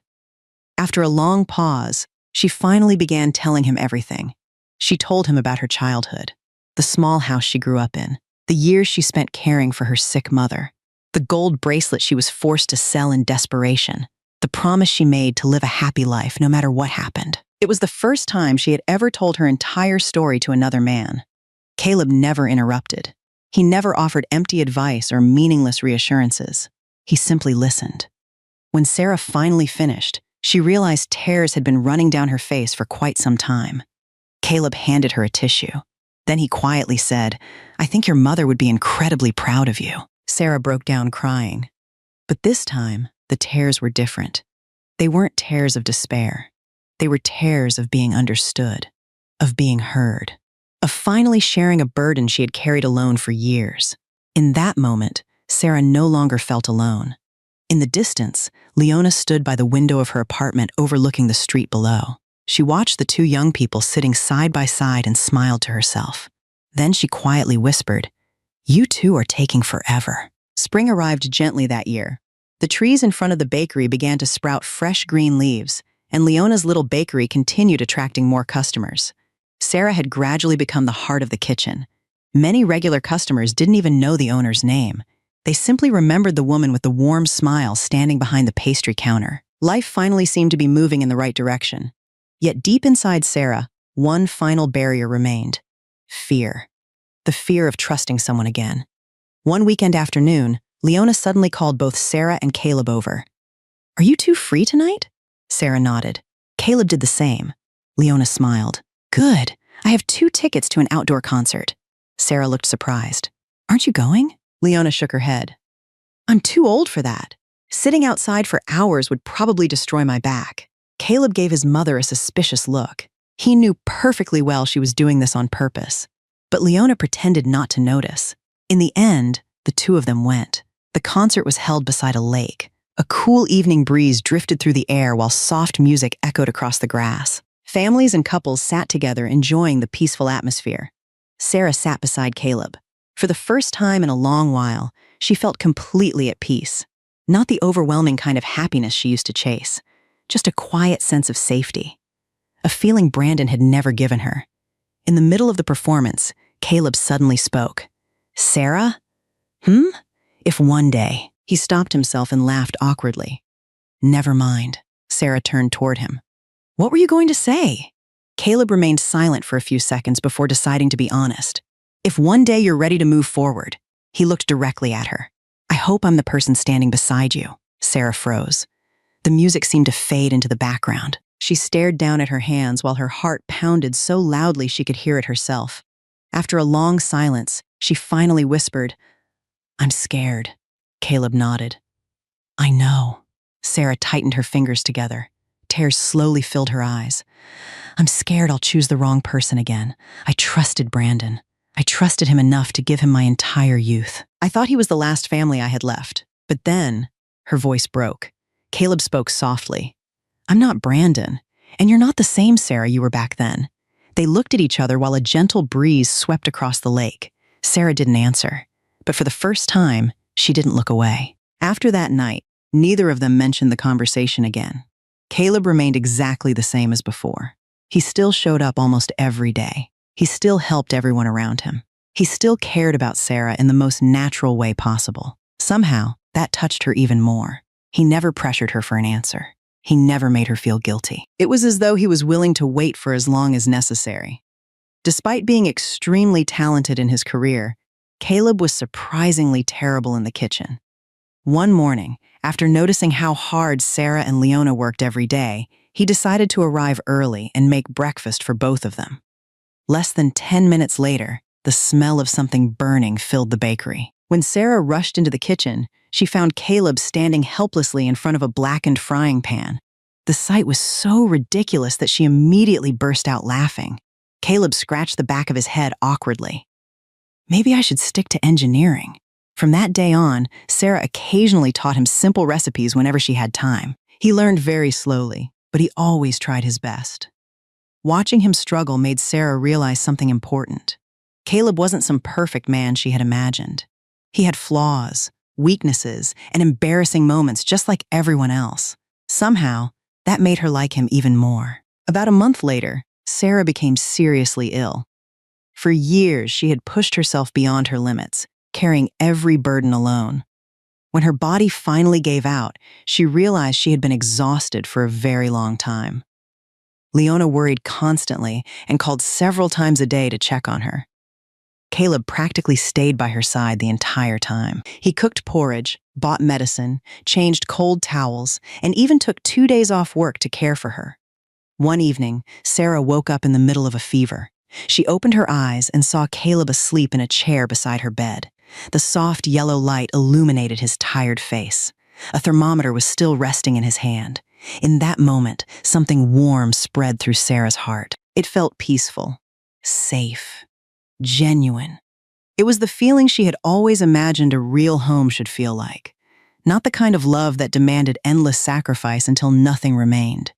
After a long pause, she finally began telling him everything. She told him about her childhood, the small house she grew up in, the years she spent caring for her sick mother, the gold bracelet she was forced to sell in desperation, the promise she made to live a happy life no matter what happened. It was the first time she had ever told her entire story to another man. Caleb never interrupted. He never offered empty advice or meaningless reassurances. He simply listened. When Sarah finally finished, she realized tears had been running down her face for quite some time. Caleb handed her a tissue. Then he quietly said, I think your mother would be incredibly proud of you. Sarah broke down crying. But this time, the tears were different. They weren't tears of despair. They were tears of being understood, of being heard, of finally sharing a burden she had carried alone for years. In that moment, Sarah no longer felt alone. In the distance, Leona stood by the window of her apartment overlooking the street below. She watched the two young people sitting side by side and smiled to herself. Then she quietly whispered, You two are taking forever. Spring arrived gently that year. The trees in front of the bakery began to sprout fresh green leaves, and Leona's little bakery continued attracting more customers. Sarah had gradually become the heart of the kitchen. Many regular customers didn't even know the owner's name. They simply remembered the woman with the warm smile standing behind the pastry counter. Life finally seemed to be moving in the right direction. Yet deep inside Sarah, one final barrier remained. Fear. The fear of trusting someone again. One weekend afternoon, Leona suddenly called both Sarah and Caleb over. "Are you two free tonight?" Sarah nodded. Caleb did the same. Leona smiled. "Good. I have 2 tickets to an outdoor concert." Sarah looked surprised. "Aren't you going?" Leona shook her head. "I'm too old for that. Sitting outside for hours would probably destroy my back." Caleb gave his mother a suspicious look. He knew perfectly well she was doing this on purpose. But Leona pretended not to notice. In the end, the 2 of them went. The concert was held beside a lake. A cool evening breeze drifted through the air while soft music echoed across the grass. Families and couples sat together enjoying the peaceful atmosphere. Sarah sat beside Caleb. For the first time in a long while, she felt completely at peace. Not the overwhelming kind of happiness she used to chase, just a quiet sense of safety. A feeling Brandon had never given her. In the middle of the performance, Caleb suddenly spoke. "Sarah? If one day..." He stopped himself and laughed awkwardly. "Never mind." Sarah turned toward him. "What were you going to say?" Caleb remained silent for a few seconds before deciding to be honest. "If one day you're ready to move forward." He looked directly at her. "I hope I'm the person standing beside you." Sarah froze. The music seemed to fade into the background. She stared down at her hands while her heart pounded so loudly she could hear it herself. After a long silence, she finally whispered, "I'm scared." Caleb nodded. "I know." Sarah tightened her fingers together. Tears slowly filled her eyes. "I'm scared I'll choose the wrong person again. I trusted Brandon. I trusted him enough to give him my entire youth. I thought he was the last family I had left. But then," her voice broke. Caleb spoke softly. "I'm not Brandon, and you're not the same Sarah you were back then." They looked at each other while a gentle breeze swept across the lake. Sarah didn't answer, but for the first time, she didn't look away. After that night, neither of them mentioned the conversation again. Caleb remained exactly the same as before. He still showed up almost every day. He still helped everyone around him. He still cared about Sarah in the most natural way possible. Somehow, that touched her even more. He never pressured her for an answer. He never made her feel guilty. It was as though he was willing to wait for as long as necessary. Despite being extremely talented in his career, Caleb was surprisingly terrible in the kitchen. One morning, after noticing how hard Sarah and Leona worked every day, he decided to arrive early and make breakfast for both of them. Less than 10 minutes later, the smell of something burning filled the bakery. When Sarah rushed into the kitchen, she found Caleb standing helplessly in front of a blackened frying pan. The sight was so ridiculous that she immediately burst out laughing. Caleb scratched the back of his head awkwardly. Maybe I should stick to engineering. From that day on, Sarah occasionally taught him simple recipes whenever she had time. He learned very slowly, but he always tried his best. Watching him struggle made Sarah realize something important. Caleb wasn't some perfect man she had imagined. He had flaws, weaknesses, and embarrassing moments just like everyone else. Somehow, that made her like him even more. About a month later, Sarah became seriously ill. For years, she had pushed herself beyond her limits, carrying every burden alone. When her body finally gave out, she realized she had been exhausted for a very long time. Leona worried constantly and called several times a day to check on her. Caleb practically stayed by her side the entire time. He cooked porridge, bought medicine, changed cold towels, and even took 2 days off work to care for her. One evening, Sarah woke up in the middle of a fever. She opened her eyes and saw Caleb asleep in a chair beside her bed. The soft yellow light illuminated his tired face. A thermometer was still resting in his hand. In that moment, something warm spread through Sarah's heart. It felt peaceful, safe, genuine. It was the feeling she had always imagined a real home should feel like. Not the kind of love that demanded endless sacrifice until nothing remained,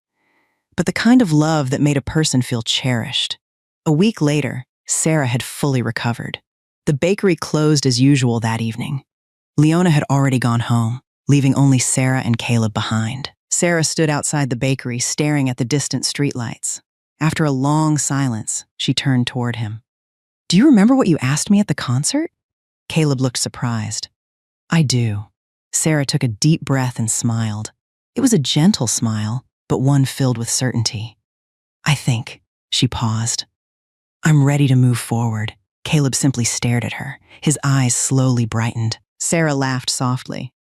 but the kind of love that made a person feel cherished. A week later, Sarah had fully recovered. The bakery closed as usual that evening. Leona had already gone home, leaving only Sarah and Caleb behind. Sarah stood outside the bakery, staring at the distant streetlights. After a long silence, she turned toward him. "Do you remember what you asked me at the concert?" Caleb looked surprised. "I do." Sarah took a deep breath and smiled. It was a gentle smile, but one filled with certainty. "I think," she paused, "I'm ready to move forward." Caleb simply stared at her. His eyes slowly brightened. Sarah laughed softly.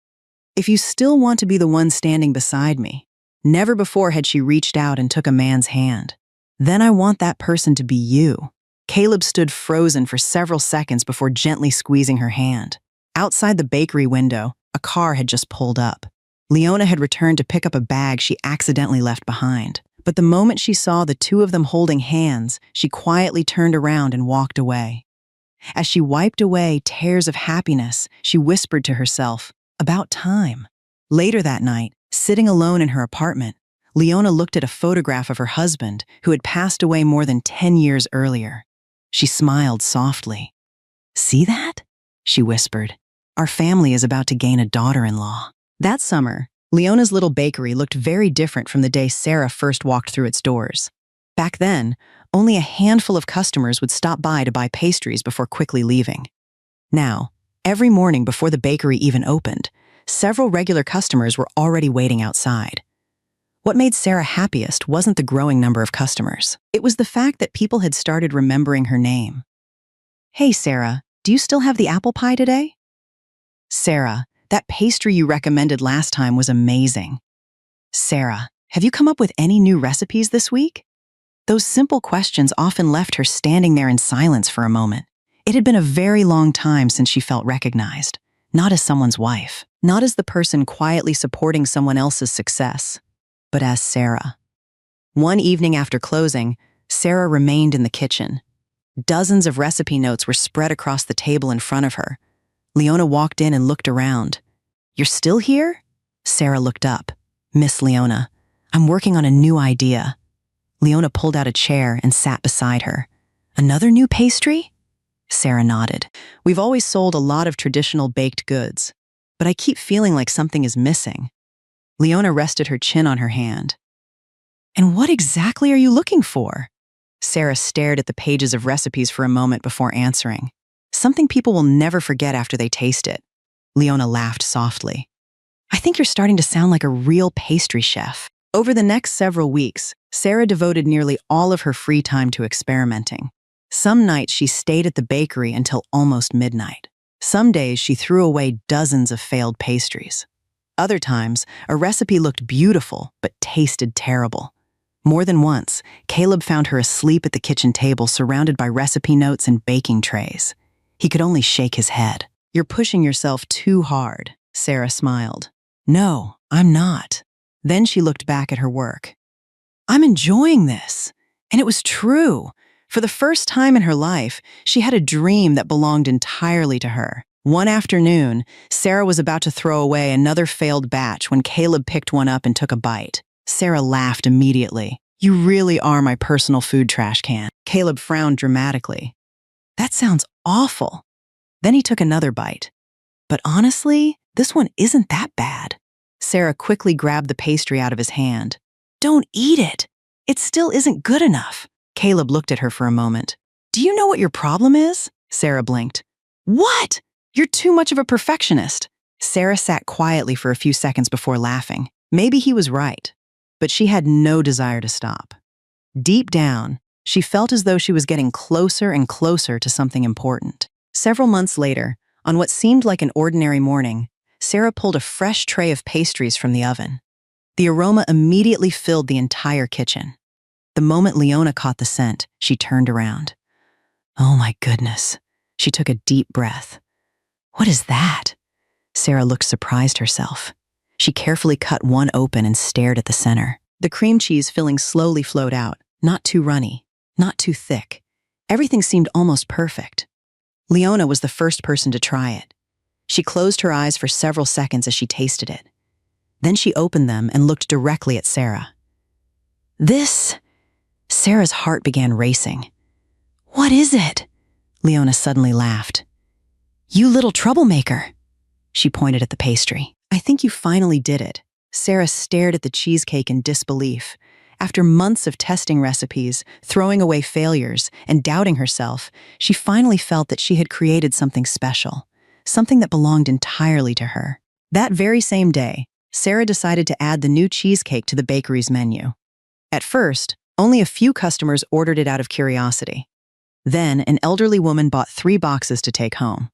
If you still want to be the one standing beside me, never before had she reached out and took a man's hand. Then I want that person to be you. Caleb stood frozen for several seconds before gently squeezing her hand. Outside the bakery window, a car had just pulled up. Leona had returned to pick up a bag she accidentally left behind. But the moment she saw the two of them holding hands, she quietly turned around and walked away. As she wiped away tears of happiness, she whispered to herself, "About time." Later that night, sitting alone in her apartment, Leona looked at a photograph of her husband who had passed away more than 10 years earlier. She smiled softly. "See that?" she whispered. "Our family is about to gain a daughter-in-law." That summer, Leona's little bakery looked very different from the day Sarah first walked through its doors. Back then, only a handful of customers would stop by to buy pastries before quickly leaving. Now, every morning before the bakery even opened, several regular customers were already waiting outside. What made Sarah happiest wasn't the growing number of customers. It was the fact that people had started remembering her name. "Hey, Sarah, do you still have the apple pie today?" "Sarah, that pastry you recommended last time was amazing." "Sarah, have you come up with any new recipes this week?" Those simple questions often left her standing there in silence for a moment. It had been a very long time since she felt recognized, not as someone's wife, not as the person quietly supporting someone else's success, but as Sarah. One evening after closing, Sarah remained in the kitchen. Dozens of recipe notes were spread across the table in front of her. Leona walked in and looked around. "You're still here?" Sarah looked up. "Miss Leona, I'm working on a new idea." Leona pulled out a chair and sat beside her. "Another new pastry?" Sarah nodded. "We've always sold a lot of traditional baked goods, but I keep feeling like something is missing." Leona rested her chin on her hand. "And what exactly are you looking for?" Sarah stared at the pages of recipes for a moment before answering. "Something people will never forget after they taste it." Leona laughed softly. "I think you're starting to sound like a real pastry chef." Over the next several weeks, Sarah devoted nearly all of her free time to experimenting. Some nights she stayed at the bakery until almost midnight. Some days she threw away dozens of failed pastries. Other times, a recipe looked beautiful but tasted terrible. More than once, Caleb found her asleep at the kitchen table surrounded by recipe notes and baking trays. He could only shake his head. "You're pushing yourself too hard," Sarah smiled. "No, I'm not." Then she looked back at her work. "I'm enjoying this." And it was true. For the first time in her life, she had a dream that belonged entirely to her. One afternoon, Sarah was about to throw away another failed batch when Caleb picked one up and took a bite. Sarah laughed immediately. "You really are my personal food trash can." Caleb frowned dramatically. "That sounds awful." Then he took another bite. "But honestly, this one isn't that bad." Sarah quickly grabbed the pastry out of his hand. "Don't eat it. It still isn't good enough." Caleb looked at her for a moment. "Do you know what your problem is?" Sarah blinked. "What? You're too much of a perfectionist." Sarah sat quietly for a few seconds before laughing. Maybe he was right, but she had no desire to stop. Deep down, she felt as though she was getting closer and closer to something important. Several months later, on what seemed like an ordinary morning, Sarah pulled a fresh tray of pastries from the oven. The aroma immediately filled the entire kitchen. The moment Leona caught the scent, she turned around. "Oh my goodness." She took a deep breath. "What is that?" Sarah looked surprised herself. She carefully cut one open and stared at the center. The cream cheese filling slowly flowed out, not too runny, not too thick. Everything seemed almost perfect. Leona was the first person to try it. She closed her eyes for several seconds as she tasted it. Then she opened them and looked directly at Sarah. Sarah's heart began racing. "What is it?" Leona suddenly laughed. "You little troublemaker." She pointed at the pastry. "I think you finally did it." Sarah stared at the cheesecake in disbelief. After months of testing recipes, throwing away failures, and doubting herself, she finally felt that she had created something special, something that belonged entirely to her. That very same day, Sarah decided to add the new cheesecake to the bakery's menu. At first, only a few customers ordered it out of curiosity. Then, an elderly woman bought 3 boxes to take home.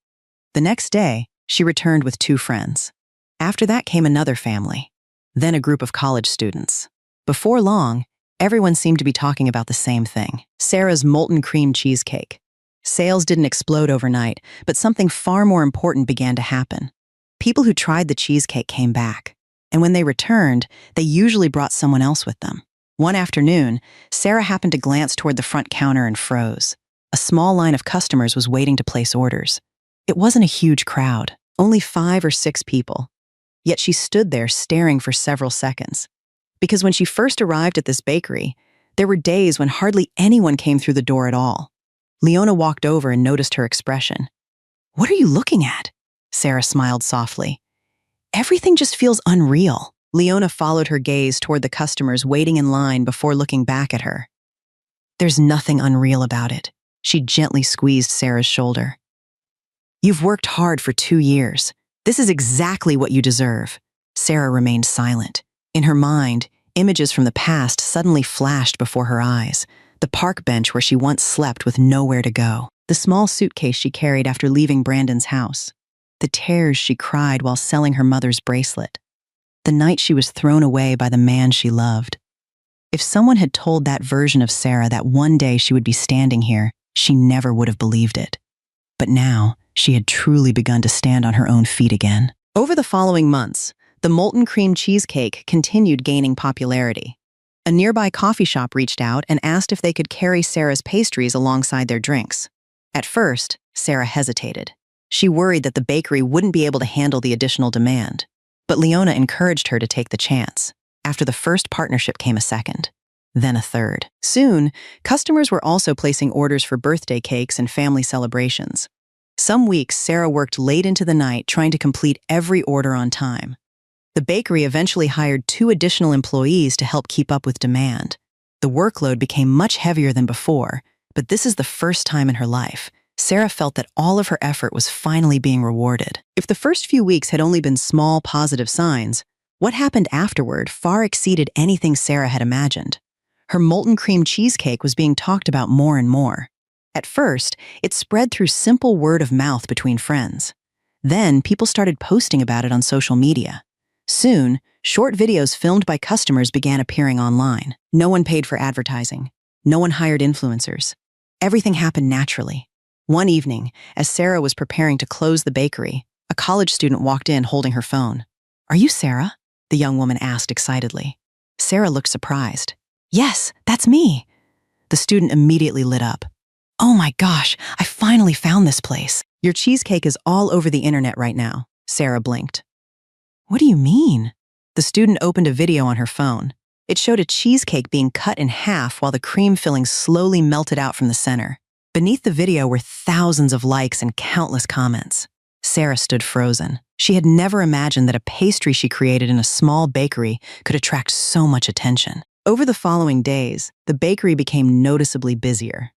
The next day, she returned with 2 friends. After that came another family, then a group of college students. Before long, everyone seemed to be talking about the same thing: Sarah's molten cream cheesecake. Sales didn't explode overnight, but something far more important began to happen. People who tried the cheesecake came back, and when they returned, they usually brought someone else with them. One afternoon, Sarah happened to glance toward the front counter and froze. A small line of customers was waiting to place orders. It wasn't a huge crowd, only 5 or 6 people. Yet she stood there staring for several seconds. Because when she first arrived at this bakery, there were days when hardly anyone came through the door at all. Leona walked over and noticed her expression. "What are you looking at?" Sarah smiled softly. "Everything just feels unreal." Leona followed her gaze toward the customers waiting in line before looking back at her. "There's nothing unreal about it." She gently squeezed Sarah's shoulder. "You've worked hard for 2 years. This is exactly what you deserve." Sarah remained silent. In her mind, images from the past suddenly flashed before her eyes. The park bench where she once slept with nowhere to go. The small suitcase she carried after leaving Brandon's house. The tears she cried while selling her mother's bracelet. The night she was thrown away by the man she loved. If someone had told that version of Sarah that one day she would be standing here, she never would have believed it. But now, she had truly begun to stand on her own feet again. Over the following months, the molten cream cheesecake continued gaining popularity. A nearby coffee shop reached out and asked if they could carry Sarah's pastries alongside their drinks. At first, Sarah hesitated. She worried that the bakery wouldn't be able to handle the additional demand. But Leona encouraged her to take the chance. After the first partnership came a second, then a third. Soon, customers were also placing orders for birthday cakes and family celebrations. Some weeks, Sarah worked late into the night trying to complete every order on time. The bakery eventually hired 2 additional employees to help keep up with demand. The workload became much heavier than before, but this is the first time in her life Sarah felt that all of her effort was finally being rewarded. If the first few weeks had only been small, positive signs, what happened afterward far exceeded anything Sarah had imagined. Her molten cream cheesecake was being talked about more and more. At first, it spread through simple word of mouth between friends. Then, people started posting about it on social media. Soon, short videos filmed by customers began appearing online. No one paid for advertising. No one hired influencers. Everything happened naturally. One evening, as Sarah was preparing to close the bakery, a college student walked in holding her phone. "Are you Sarah?" the young woman asked excitedly. Sarah looked surprised. "Yes, that's me." The student immediately lit up. "Oh my gosh, I finally found this place. Your cheesecake is all over the internet right now." Sarah blinked. "What do you mean?" The student opened a video on her phone. It showed a cheesecake being cut in half while the cream filling slowly melted out from the center. Beneath the video were thousands of likes and countless comments. Sarah stood frozen. She had never imagined that a pastry she created in a small bakery could attract so much attention. Over the following days, the bakery became noticeably busier.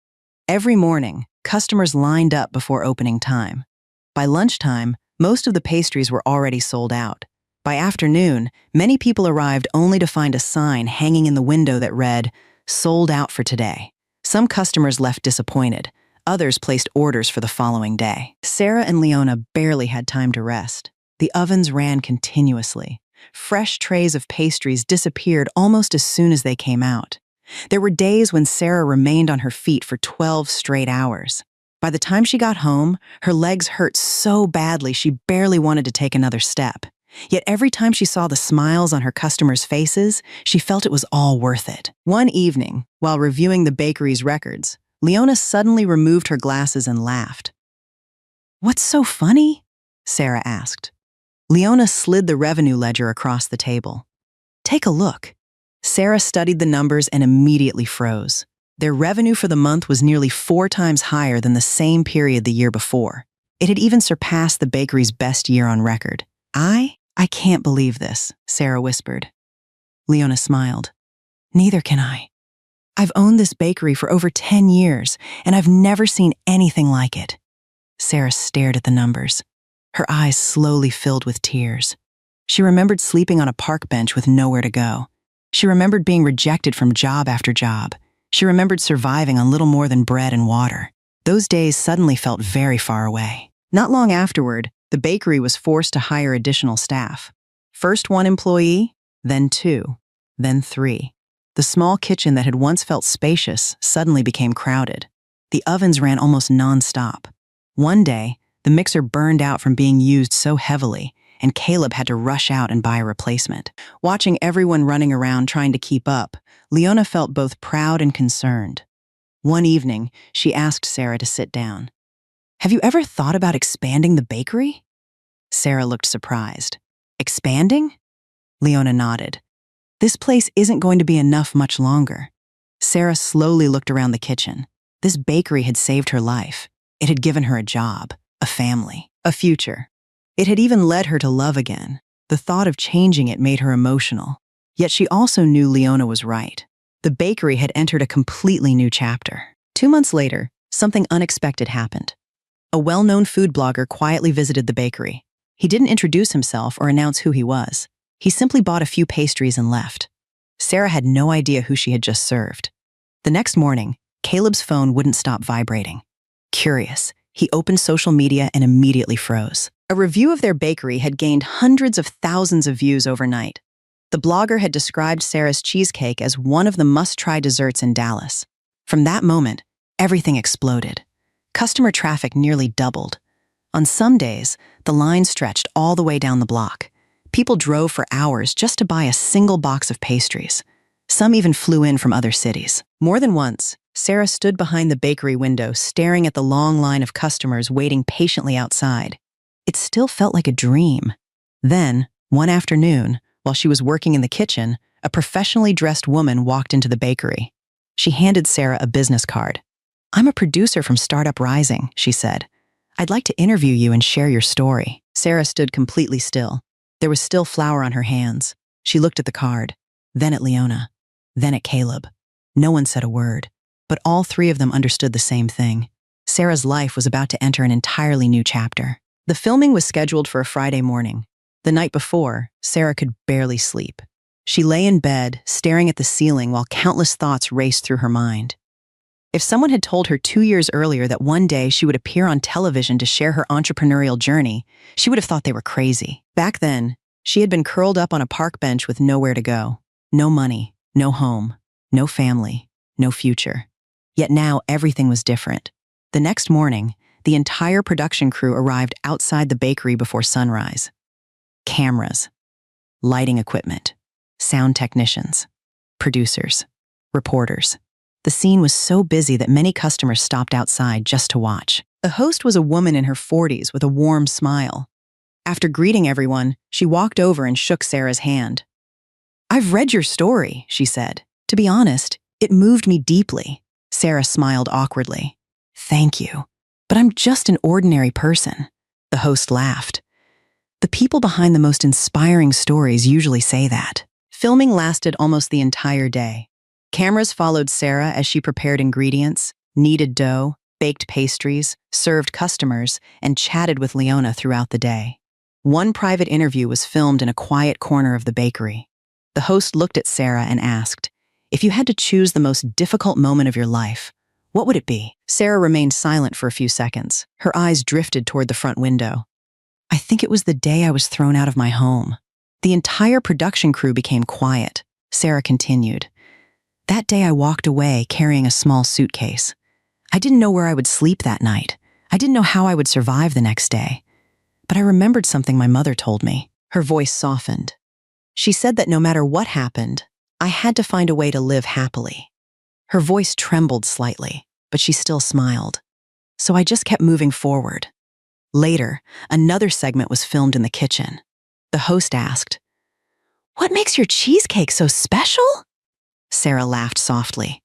Every morning, customers lined up before opening time. By lunchtime, most of the pastries were already sold out. By afternoon, many people arrived only to find a sign hanging in the window that read, "Sold out for today." Some customers left disappointed. Others placed orders for the following day. Sarah and Leona barely had time to rest. The ovens ran continuously. Fresh trays of pastries disappeared almost as soon as they came out. There were days when Sarah remained on her feet for 12 straight hours. By the time she got home, her legs hurt so badly she barely wanted to take another step. Yet every time she saw the smiles on her customers' faces, she felt it was all worth it. One evening, while reviewing the bakery's records, Leona suddenly removed her glasses and laughed. "What's so funny?" Sarah asked. Leona slid the revenue ledger across the table. "Take a look." Sarah studied the numbers and immediately froze. Their revenue for the month was nearly 4 times higher than the same period the year before. It had even surpassed the bakery's best year on record. I can't believe this," Sarah whispered. Leona smiled. "Neither can I. I've owned this bakery for over 10 years, and I've never seen anything like it." Sarah stared at the numbers. Her eyes slowly filled with tears. She remembered sleeping on a park bench with nowhere to go. She remembered being rejected from job after job. She remembered surviving on little more than bread and water. Those days suddenly felt very far away. Not long afterward, the bakery was forced to hire additional staff. First one employee, then two, then three. The small kitchen that had once felt spacious suddenly became crowded. The ovens ran almost non-stop. One day, the mixer burned out from being used so heavily, and Caleb had to rush out and buy a replacement. Watching everyone running around trying to keep up, Leona felt both proud and concerned. One evening, she asked Sarah to sit down. "Have you ever thought about expanding the bakery?" Sarah looked surprised. "Expanding?" Leona nodded. "This place isn't going to be enough much longer." Sarah slowly looked around the kitchen. This bakery had saved her life. It had given her a job, a family, a future. It had even led her to love again. The thought of changing it made her emotional. Yet she also knew Leona was right. The bakery had entered a completely new chapter. 2 months later, something unexpected happened. A well-known food blogger quietly visited the bakery. He didn't introduce himself or announce who he was. He simply bought a few pastries and left. Sarah had no idea who she had just served. The next morning, Caleb's phone wouldn't stop vibrating. Curious, he opened social media and immediately froze. A review of their bakery had gained hundreds of thousands of views overnight. The blogger had described Sarah's cheesecake as one of the must-try desserts in Dallas. From that moment, everything exploded. Customer traffic nearly doubled. On some days, the line stretched all the way down the block. People drove for hours just to buy a single box of pastries. Some even flew in from other cities. More than once, Sarah stood behind the bakery window staring at the long line of customers waiting patiently outside. It still felt like a dream. Then, one afternoon, while she was working in the kitchen, a professionally dressed woman walked into the bakery. She handed Sarah a business card. "I'm a producer from Startup Rising," she said. "I'd like to interview you and share your story." Sarah stood completely still. There was still flour on her hands. She looked at the card, then at Leona, then at Caleb. No one said a word, but all three of them understood the same thing. Sarah's life was about to enter an entirely new chapter. The filming was scheduled for a Friday morning. The night before, Sarah could barely sleep. She lay in bed, staring at the ceiling while countless thoughts raced through her mind. If someone had told her 2 years earlier that one day she would appear on television to share her entrepreneurial journey, she would have thought they were crazy. Back then, she had been curled up on a park bench with nowhere to go. No money, no home, no family, no future. Yet now everything was different. The next morning, the entire production crew arrived outside the bakery before sunrise. Cameras, lighting equipment, sound technicians, producers, reporters. The scene was so busy that many customers stopped outside just to watch. The host was a woman in her 40s with a warm smile. After greeting everyone, she walked over and shook Sarah's hand. "I've read your story," she said. "To be honest, it moved me deeply." Sarah smiled awkwardly. "Thank you, but I'm just an ordinary person." The host laughed. "The people behind the most inspiring stories usually say that." Filming lasted almost the entire day. Cameras followed Sarah as she prepared ingredients, kneaded dough, baked pastries, served customers, and chatted with Leona throughout the day. One private interview was filmed in a quiet corner of the bakery. The host looked at Sarah and asked, "If you had to choose the most difficult moment of your life, what would it be?" Sarah remained silent for a few seconds. Her eyes drifted toward the front window. "I think it was the day I was thrown out of my home." The entire production crew became quiet. Sarah continued, "That day I walked away carrying a small suitcase. I didn't know where I would sleep that night. I didn't know how I would survive the next day. But I remembered something my mother told me." Her voice softened. She said that no matter what happened, I had to find a way to live happily. Her voice trembled slightly, but she still smiled. So I just kept moving forward. Later, another segment was filmed in the kitchen. The host asked, "What makes your cheesecake so special?" Sarah laughed softly.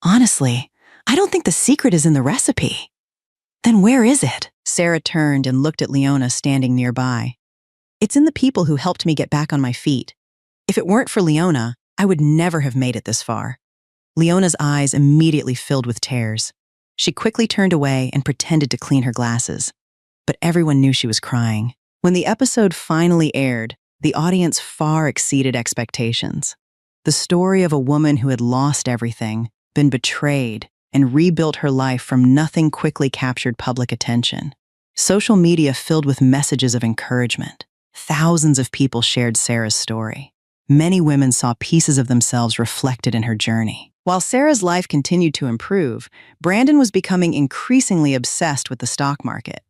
"Honestly, I don't think the secret is in the recipe." "Then where is it?" Sarah turned and looked at Leona standing nearby. "It's in the people who helped me get back on my feet. If it weren't for Leona, I would never have made it this far." Leona's eyes immediately filled with tears. She quickly turned away and pretended to clean her glasses. But everyone knew she was crying. When the episode finally aired, the audience far exceeded expectations. The story of a woman who had lost everything, been betrayed, and rebuilt her life from nothing quickly captured public attention. Social media filled with messages of encouragement. Thousands of people shared Sarah's story. Many women saw pieces of themselves reflected in her journey. While Sarah's life continued to improve, Brandon was becoming increasingly obsessed with the stock market.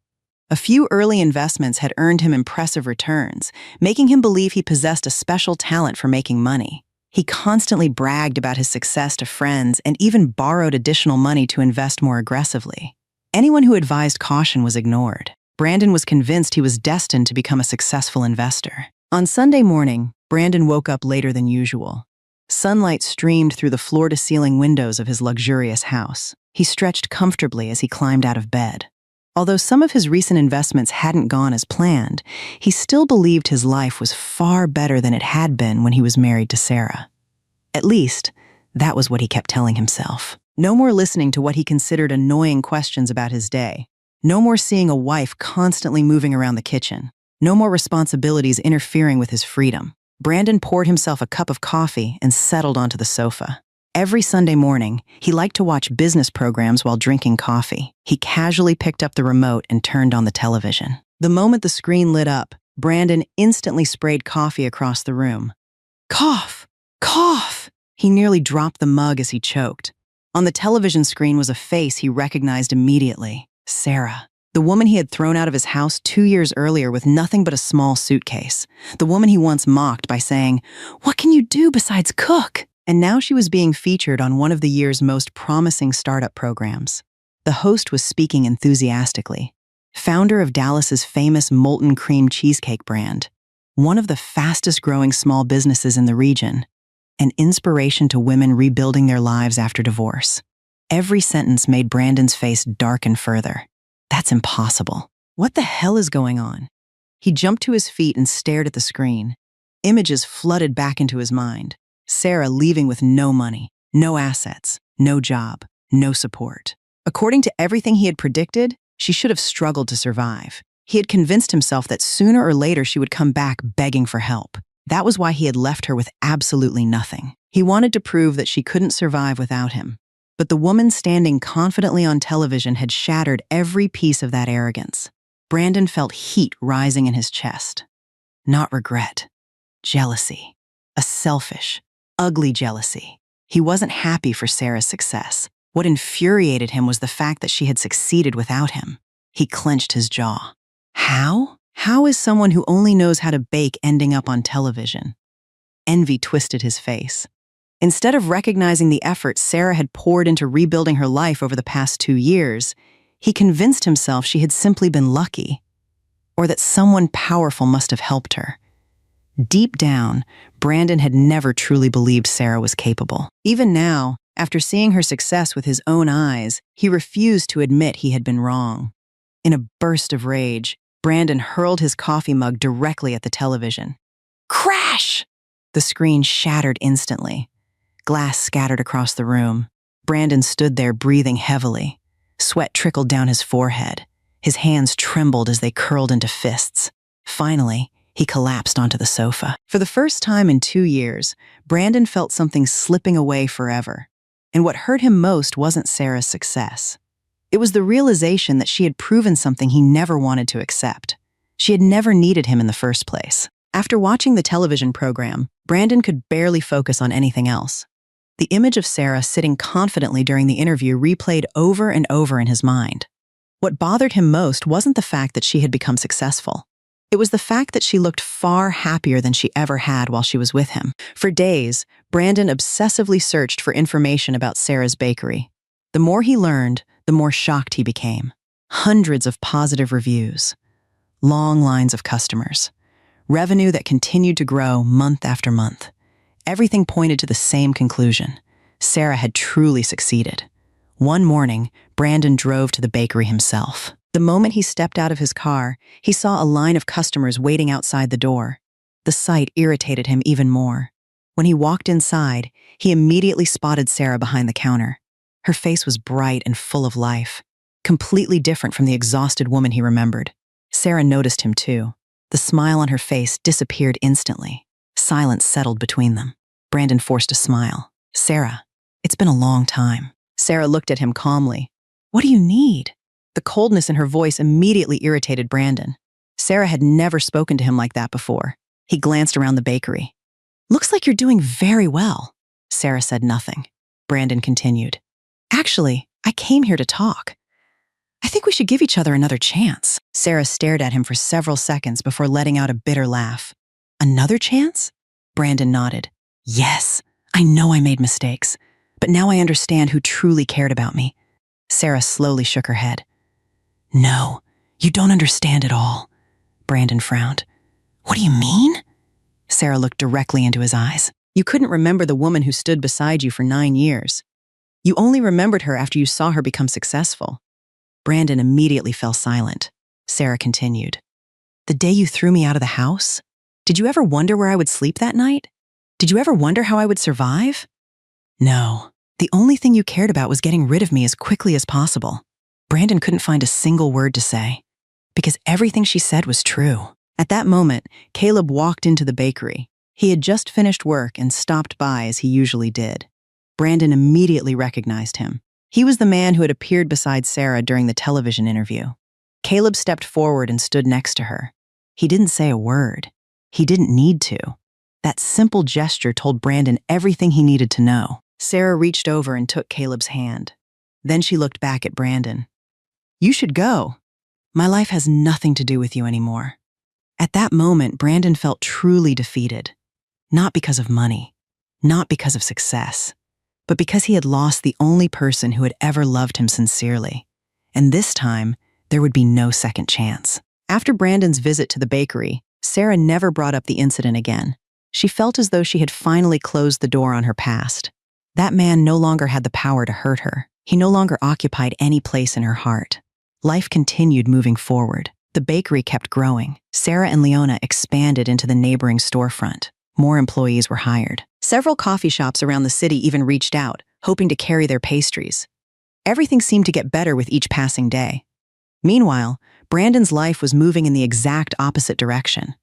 A few early investments had earned him impressive returns, making him believe he possessed a special talent for making money. He constantly bragged about his success to friends and even borrowed additional money to invest more aggressively. Anyone who advised caution was ignored. Brandon was convinced he was destined to become a successful investor. On Sunday morning, Brandon woke up later than usual. Sunlight streamed through the floor-to-ceiling windows of his luxurious house. He stretched comfortably as he climbed out of bed. Although some of his recent investments hadn't gone as planned, he still believed his life was far better than it had been when he was married to Sarah. At least, that was what he kept telling himself. No more listening to what he considered annoying questions about his day. No more seeing a wife constantly moving around the kitchen. No more responsibilities interfering with his freedom. Brandon poured himself a cup of coffee and settled onto the sofa. Every Sunday morning, he liked to watch business programs while drinking coffee. He casually picked up the remote and turned on the television. The moment the screen lit up, Brandon instantly sprayed coffee across the room. Cough! Cough! He nearly dropped the mug as he choked. On the television screen was a face he recognized immediately. Sarah. The woman he had thrown out of his house 2 years earlier with nothing but a small suitcase. The woman he once mocked by saying, "What can you do besides cook?" And now she was being featured on one of the year's most promising startup programs. The host was speaking enthusiastically. Founder of Dallas's famous molten cream cheesecake brand, one of the fastest-growing small businesses in the region, an inspiration to women rebuilding their lives after divorce. Every sentence made Brandon's face darken further. That's impossible. What the hell is going on? He jumped to his feet and stared at the screen. Images flooded back into his mind. Sarah leaving with no money, no assets, no job, no support. According to everything he had predicted, she should have struggled to survive. He had convinced himself that sooner or later she would come back begging for help. That was why he had left her with absolutely nothing. He wanted to prove that she couldn't survive without him. But the woman standing confidently on television had shattered every piece of that arrogance. Brandon felt heat rising in his chest. Not regret. Jealousy. A selfish, ugly jealousy. He wasn't happy for Sarah's success. What infuriated him was the fact that she had succeeded without him. He clenched his jaw. How? How is someone who only knows how to bake ending up on television? Envy twisted his face. Instead of recognizing the effort Sarah had poured into rebuilding her life over the past 2 years, he convinced himself she had simply been lucky, or that someone powerful must have helped her. Deep down, Brandon had never truly believed Sarah was capable. Even now, after seeing her success with his own eyes, he refused to admit he had been wrong. In a burst of rage, Brandon hurled his coffee mug directly at the television. Crash! The screen shattered instantly. Glass scattered across the room. Brandon stood there breathing heavily. Sweat trickled down his forehead. His hands trembled as they curled into fists. Finally, he collapsed onto the sofa. For the first time in 2 years, Brandon felt something slipping away forever. And what hurt him most wasn't Sarah's success. It was the realization that she had proven something he never wanted to accept. She had never needed him in the first place. After watching the television program, Brandon could barely focus on anything else. The image of Sarah sitting confidently during the interview replayed over and over in his mind. What bothered him most wasn't the fact that she had become successful. It was the fact that she looked far happier than she ever had while she was with him. For days, Brandon obsessively searched for information about Sarah's bakery. The more he learned, the more shocked he became. Hundreds of positive reviews. Long lines of customers. Revenue that continued to grow month after month. Everything pointed to the same conclusion. Sarah had truly succeeded. One morning, Brandon drove to the bakery himself. The moment he stepped out of his car, he saw a line of customers waiting outside the door. The sight irritated him even more. When he walked inside, he immediately spotted Sarah behind the counter. Her face was bright and full of life, completely different from the exhausted woman he remembered. Sarah noticed him too. The smile on her face disappeared instantly. Silence settled between them. Brandon forced a smile. "Sarah, it's been a long time." Sarah looked at him calmly. What do you need? The coldness in her voice immediately irritated Brandon. Sarah had never spoken to him like that before. He glanced around the bakery. Looks like you're doing very well. Sarah said nothing. Brandon continued. Actually, I came here to talk. I think we should give each other another chance. Sarah stared at him for several seconds before letting out a bitter laugh. Another chance? Brandon nodded. Yes, I know I made mistakes, but now I understand who truly cared about me. Sarah slowly shook her head. No, you don't understand at all. Brandon frowned. What do you mean? Sarah looked directly into his eyes. You couldn't remember the woman who stood beside you for 9 years. You only remembered her after you saw her become successful. Brandon immediately fell silent. Sarah continued. The day you threw me out of the house? Did you ever wonder where I would sleep that night? Did you ever wonder how I would survive? No. The only thing you cared about was getting rid of me as quickly as possible. Brandon couldn't find a single word to say, because everything she said was true. At that moment, Caleb walked into the bakery. He had just finished work and stopped by as he usually did. Brandon immediately recognized him. He was the man who had appeared beside Sarah during the television interview. Caleb stepped forward and stood next to her. He didn't say a word. He didn't need to. That simple gesture told Brandon everything he needed to know. Sarah reached over and took Caleb's hand. Then she looked back at Brandon. You should go. My life has nothing to do with you anymore. At that moment, Brandon felt truly defeated. Not because of money, not because of success, but because he had lost the only person who had ever loved him sincerely. And this time, there would be no second chance. After Brandon's visit to the bakery, Sarah never brought up the incident again. She felt as though she had finally closed the door on her past. That man no longer had the power to hurt her. He no longer occupied any place in her heart. Life continued moving forward. The bakery kept growing. Sarah and Leona expanded into the neighboring storefront. More employees were hired. Several coffee shops around the city even reached out, hoping to carry their pastries. Everything seemed to get better with each passing day. Meanwhile, Brandon's life was moving in the exact opposite direction.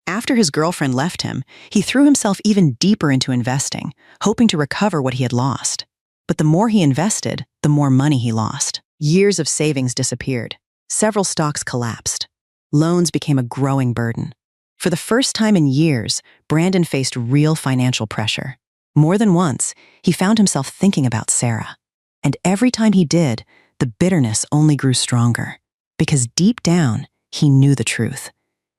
After his girlfriend left him, he threw himself even deeper into investing, hoping to recover what he had lost. But the more he invested, the more money he lost. Years of savings disappeared. Several stocks collapsed. Loans became a growing burden. For the first time in years, Brandon faced real financial pressure. More than once, he found himself thinking about Sarah. And every time he did, the bitterness only grew stronger. Because deep down, he knew the truth.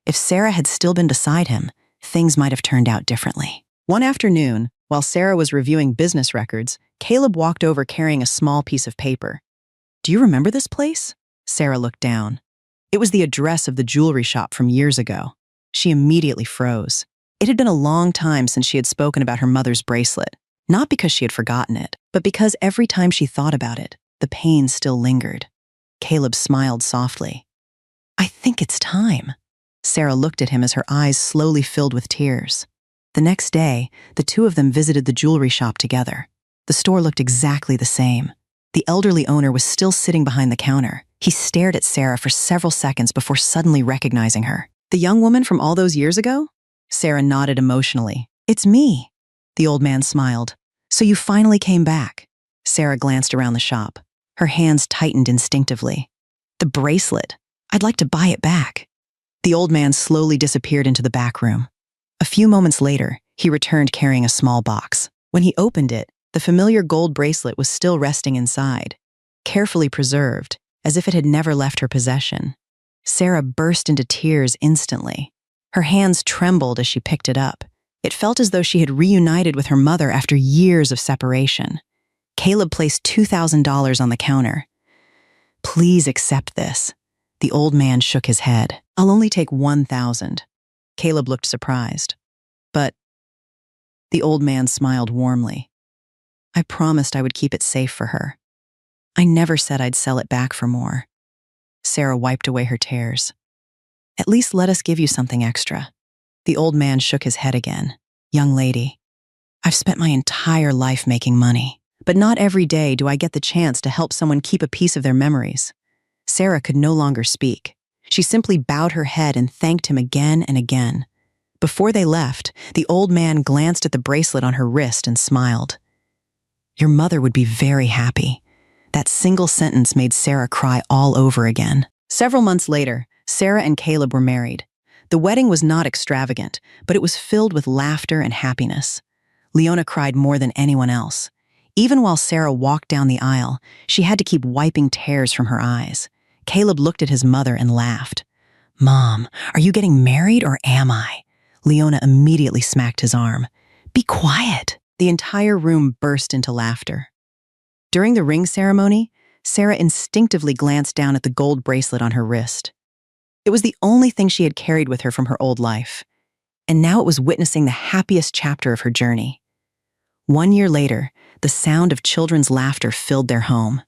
If Sarah had still been beside him, things might have turned out differently. One afternoon, while Sarah was reviewing business records, Caleb walked over carrying a small piece of paper. Do you remember this place? Sarah looked down. It was the address of the jewelry shop from years ago. She immediately froze. It had been a long time since she had spoken about her mother's bracelet, not because she had forgotten it, but because every time she thought about it, the pain still lingered. Caleb smiled softly. I think it's time. Sarah looked at him as her eyes slowly filled with tears. The next day, the two of them visited the jewelry shop together. The store looked exactly the same. The elderly owner was still sitting behind the counter. He stared at Sarah for several seconds before suddenly recognizing her. The young woman from all those years ago? Sarah nodded emotionally. It's me. The old man smiled. So you finally came back. Sarah glanced around the shop. Her hands tightened instinctively. The bracelet. I'd like to buy it back. The old man slowly disappeared into the back room. A few moments later, he returned carrying a small box. When he opened it, the familiar gold bracelet was still resting inside, carefully preserved, as if it had never left her possession. Sarah burst into tears instantly. Her hands trembled as she picked it up. It felt as though she had reunited with her mother after years of separation. Caleb placed $2,000 on the counter. Please accept this. The old man shook his head. I'll only take $1,000. Caleb looked surprised. But the old man smiled warmly. I promised I would keep it safe for her. I never said I'd sell it back for more. Sarah wiped away her tears. At least let us give you something extra. The old man shook his head again. Young lady, I've spent my entire life making money, but not every day do I get the chance to help someone keep a piece of their memories. Sarah could no longer speak. She simply bowed her head and thanked him again and again. Before they left, the old man glanced at the bracelet on her wrist and smiled. Your mother would be very happy." That single sentence made Sarah cry all over again. Several months later, Sarah and Caleb were married. The wedding was not extravagant, but it was filled with laughter and happiness. Leona cried more than anyone else. Even while Sarah walked down the aisle, she had to keep wiping tears from her eyes. Caleb looked at his mother and laughed. "Mom, are you getting married or am I?" Leona immediately smacked his arm. "Be quiet." The entire room burst into laughter. During the ring ceremony, Sarah instinctively glanced down at the gold bracelet on her wrist. It was the only thing she had carried with her from her old life, and now it was witnessing the happiest chapter of her journey. 1 year later, the sound of children's laughter filled their home.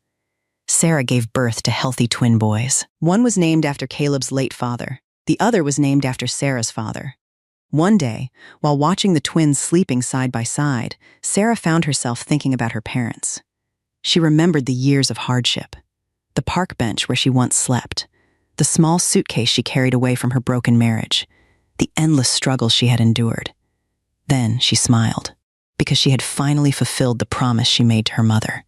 Sarah gave birth to healthy twin boys. One was named after Caleb's late father. The other was named after Sarah's father. One day, while watching the twins sleeping side by side, Sarah found herself thinking about her parents. She remembered the years of hardship, the park bench where she once slept, the small suitcase she carried away from her broken marriage, the endless struggles she had endured. Then she smiled, because she had finally fulfilled the promise she made to her mother.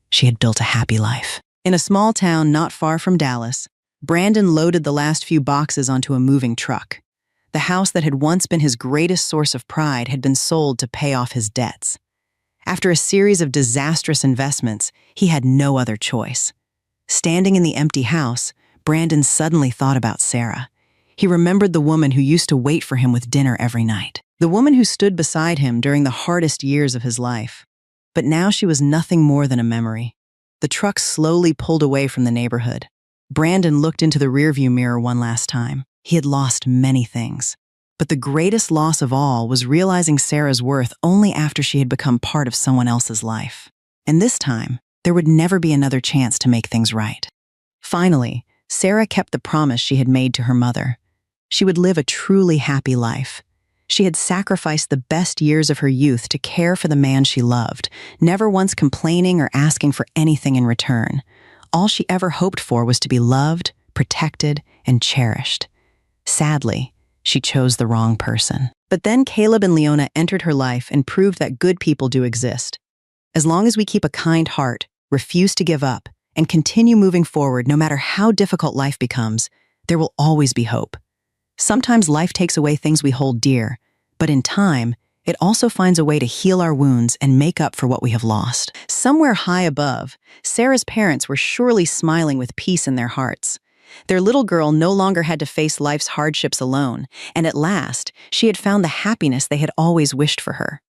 She had built a happy life. In a small town not far from Dallas, Brandon loaded the last few boxes onto a moving truck. The house that had once been his greatest source of pride had been sold to pay off his debts. After a series of disastrous investments, he had no other choice. Standing in the empty house, Brandon suddenly thought about Sarah. He remembered the woman who used to wait for him with dinner every night, the woman who stood beside him during the hardest years of his life. But now she was nothing more than a memory. The truck slowly pulled away from the neighborhood. Brandon looked into the rearview mirror one last time. He had lost many things, but the greatest loss of all was realizing Sarah's worth only after she had become part of someone else's life. And this time, there would never be another chance to make things right. Finally, Sarah kept the promise she had made to her mother. She would live a truly happy life. She had sacrificed the best years of her youth to care for the man she loved, never once complaining or asking for anything in return. All she ever hoped for was to be loved, protected, and cherished. Sadly, she chose the wrong person. But then Caleb and Leona entered her life and proved that good people do exist. As long as we keep a kind heart, refuse to give up, and continue moving forward no matter how difficult life becomes, there will always be hope. Sometimes life takes away things we hold dear, but in time, it also finds a way to heal our wounds and make up for what we have lost. Somewhere high above, Sarah's parents were surely smiling with peace in their hearts. Their little girl no longer had to face life's hardships alone, and at last, she had found the happiness they had always wished for her.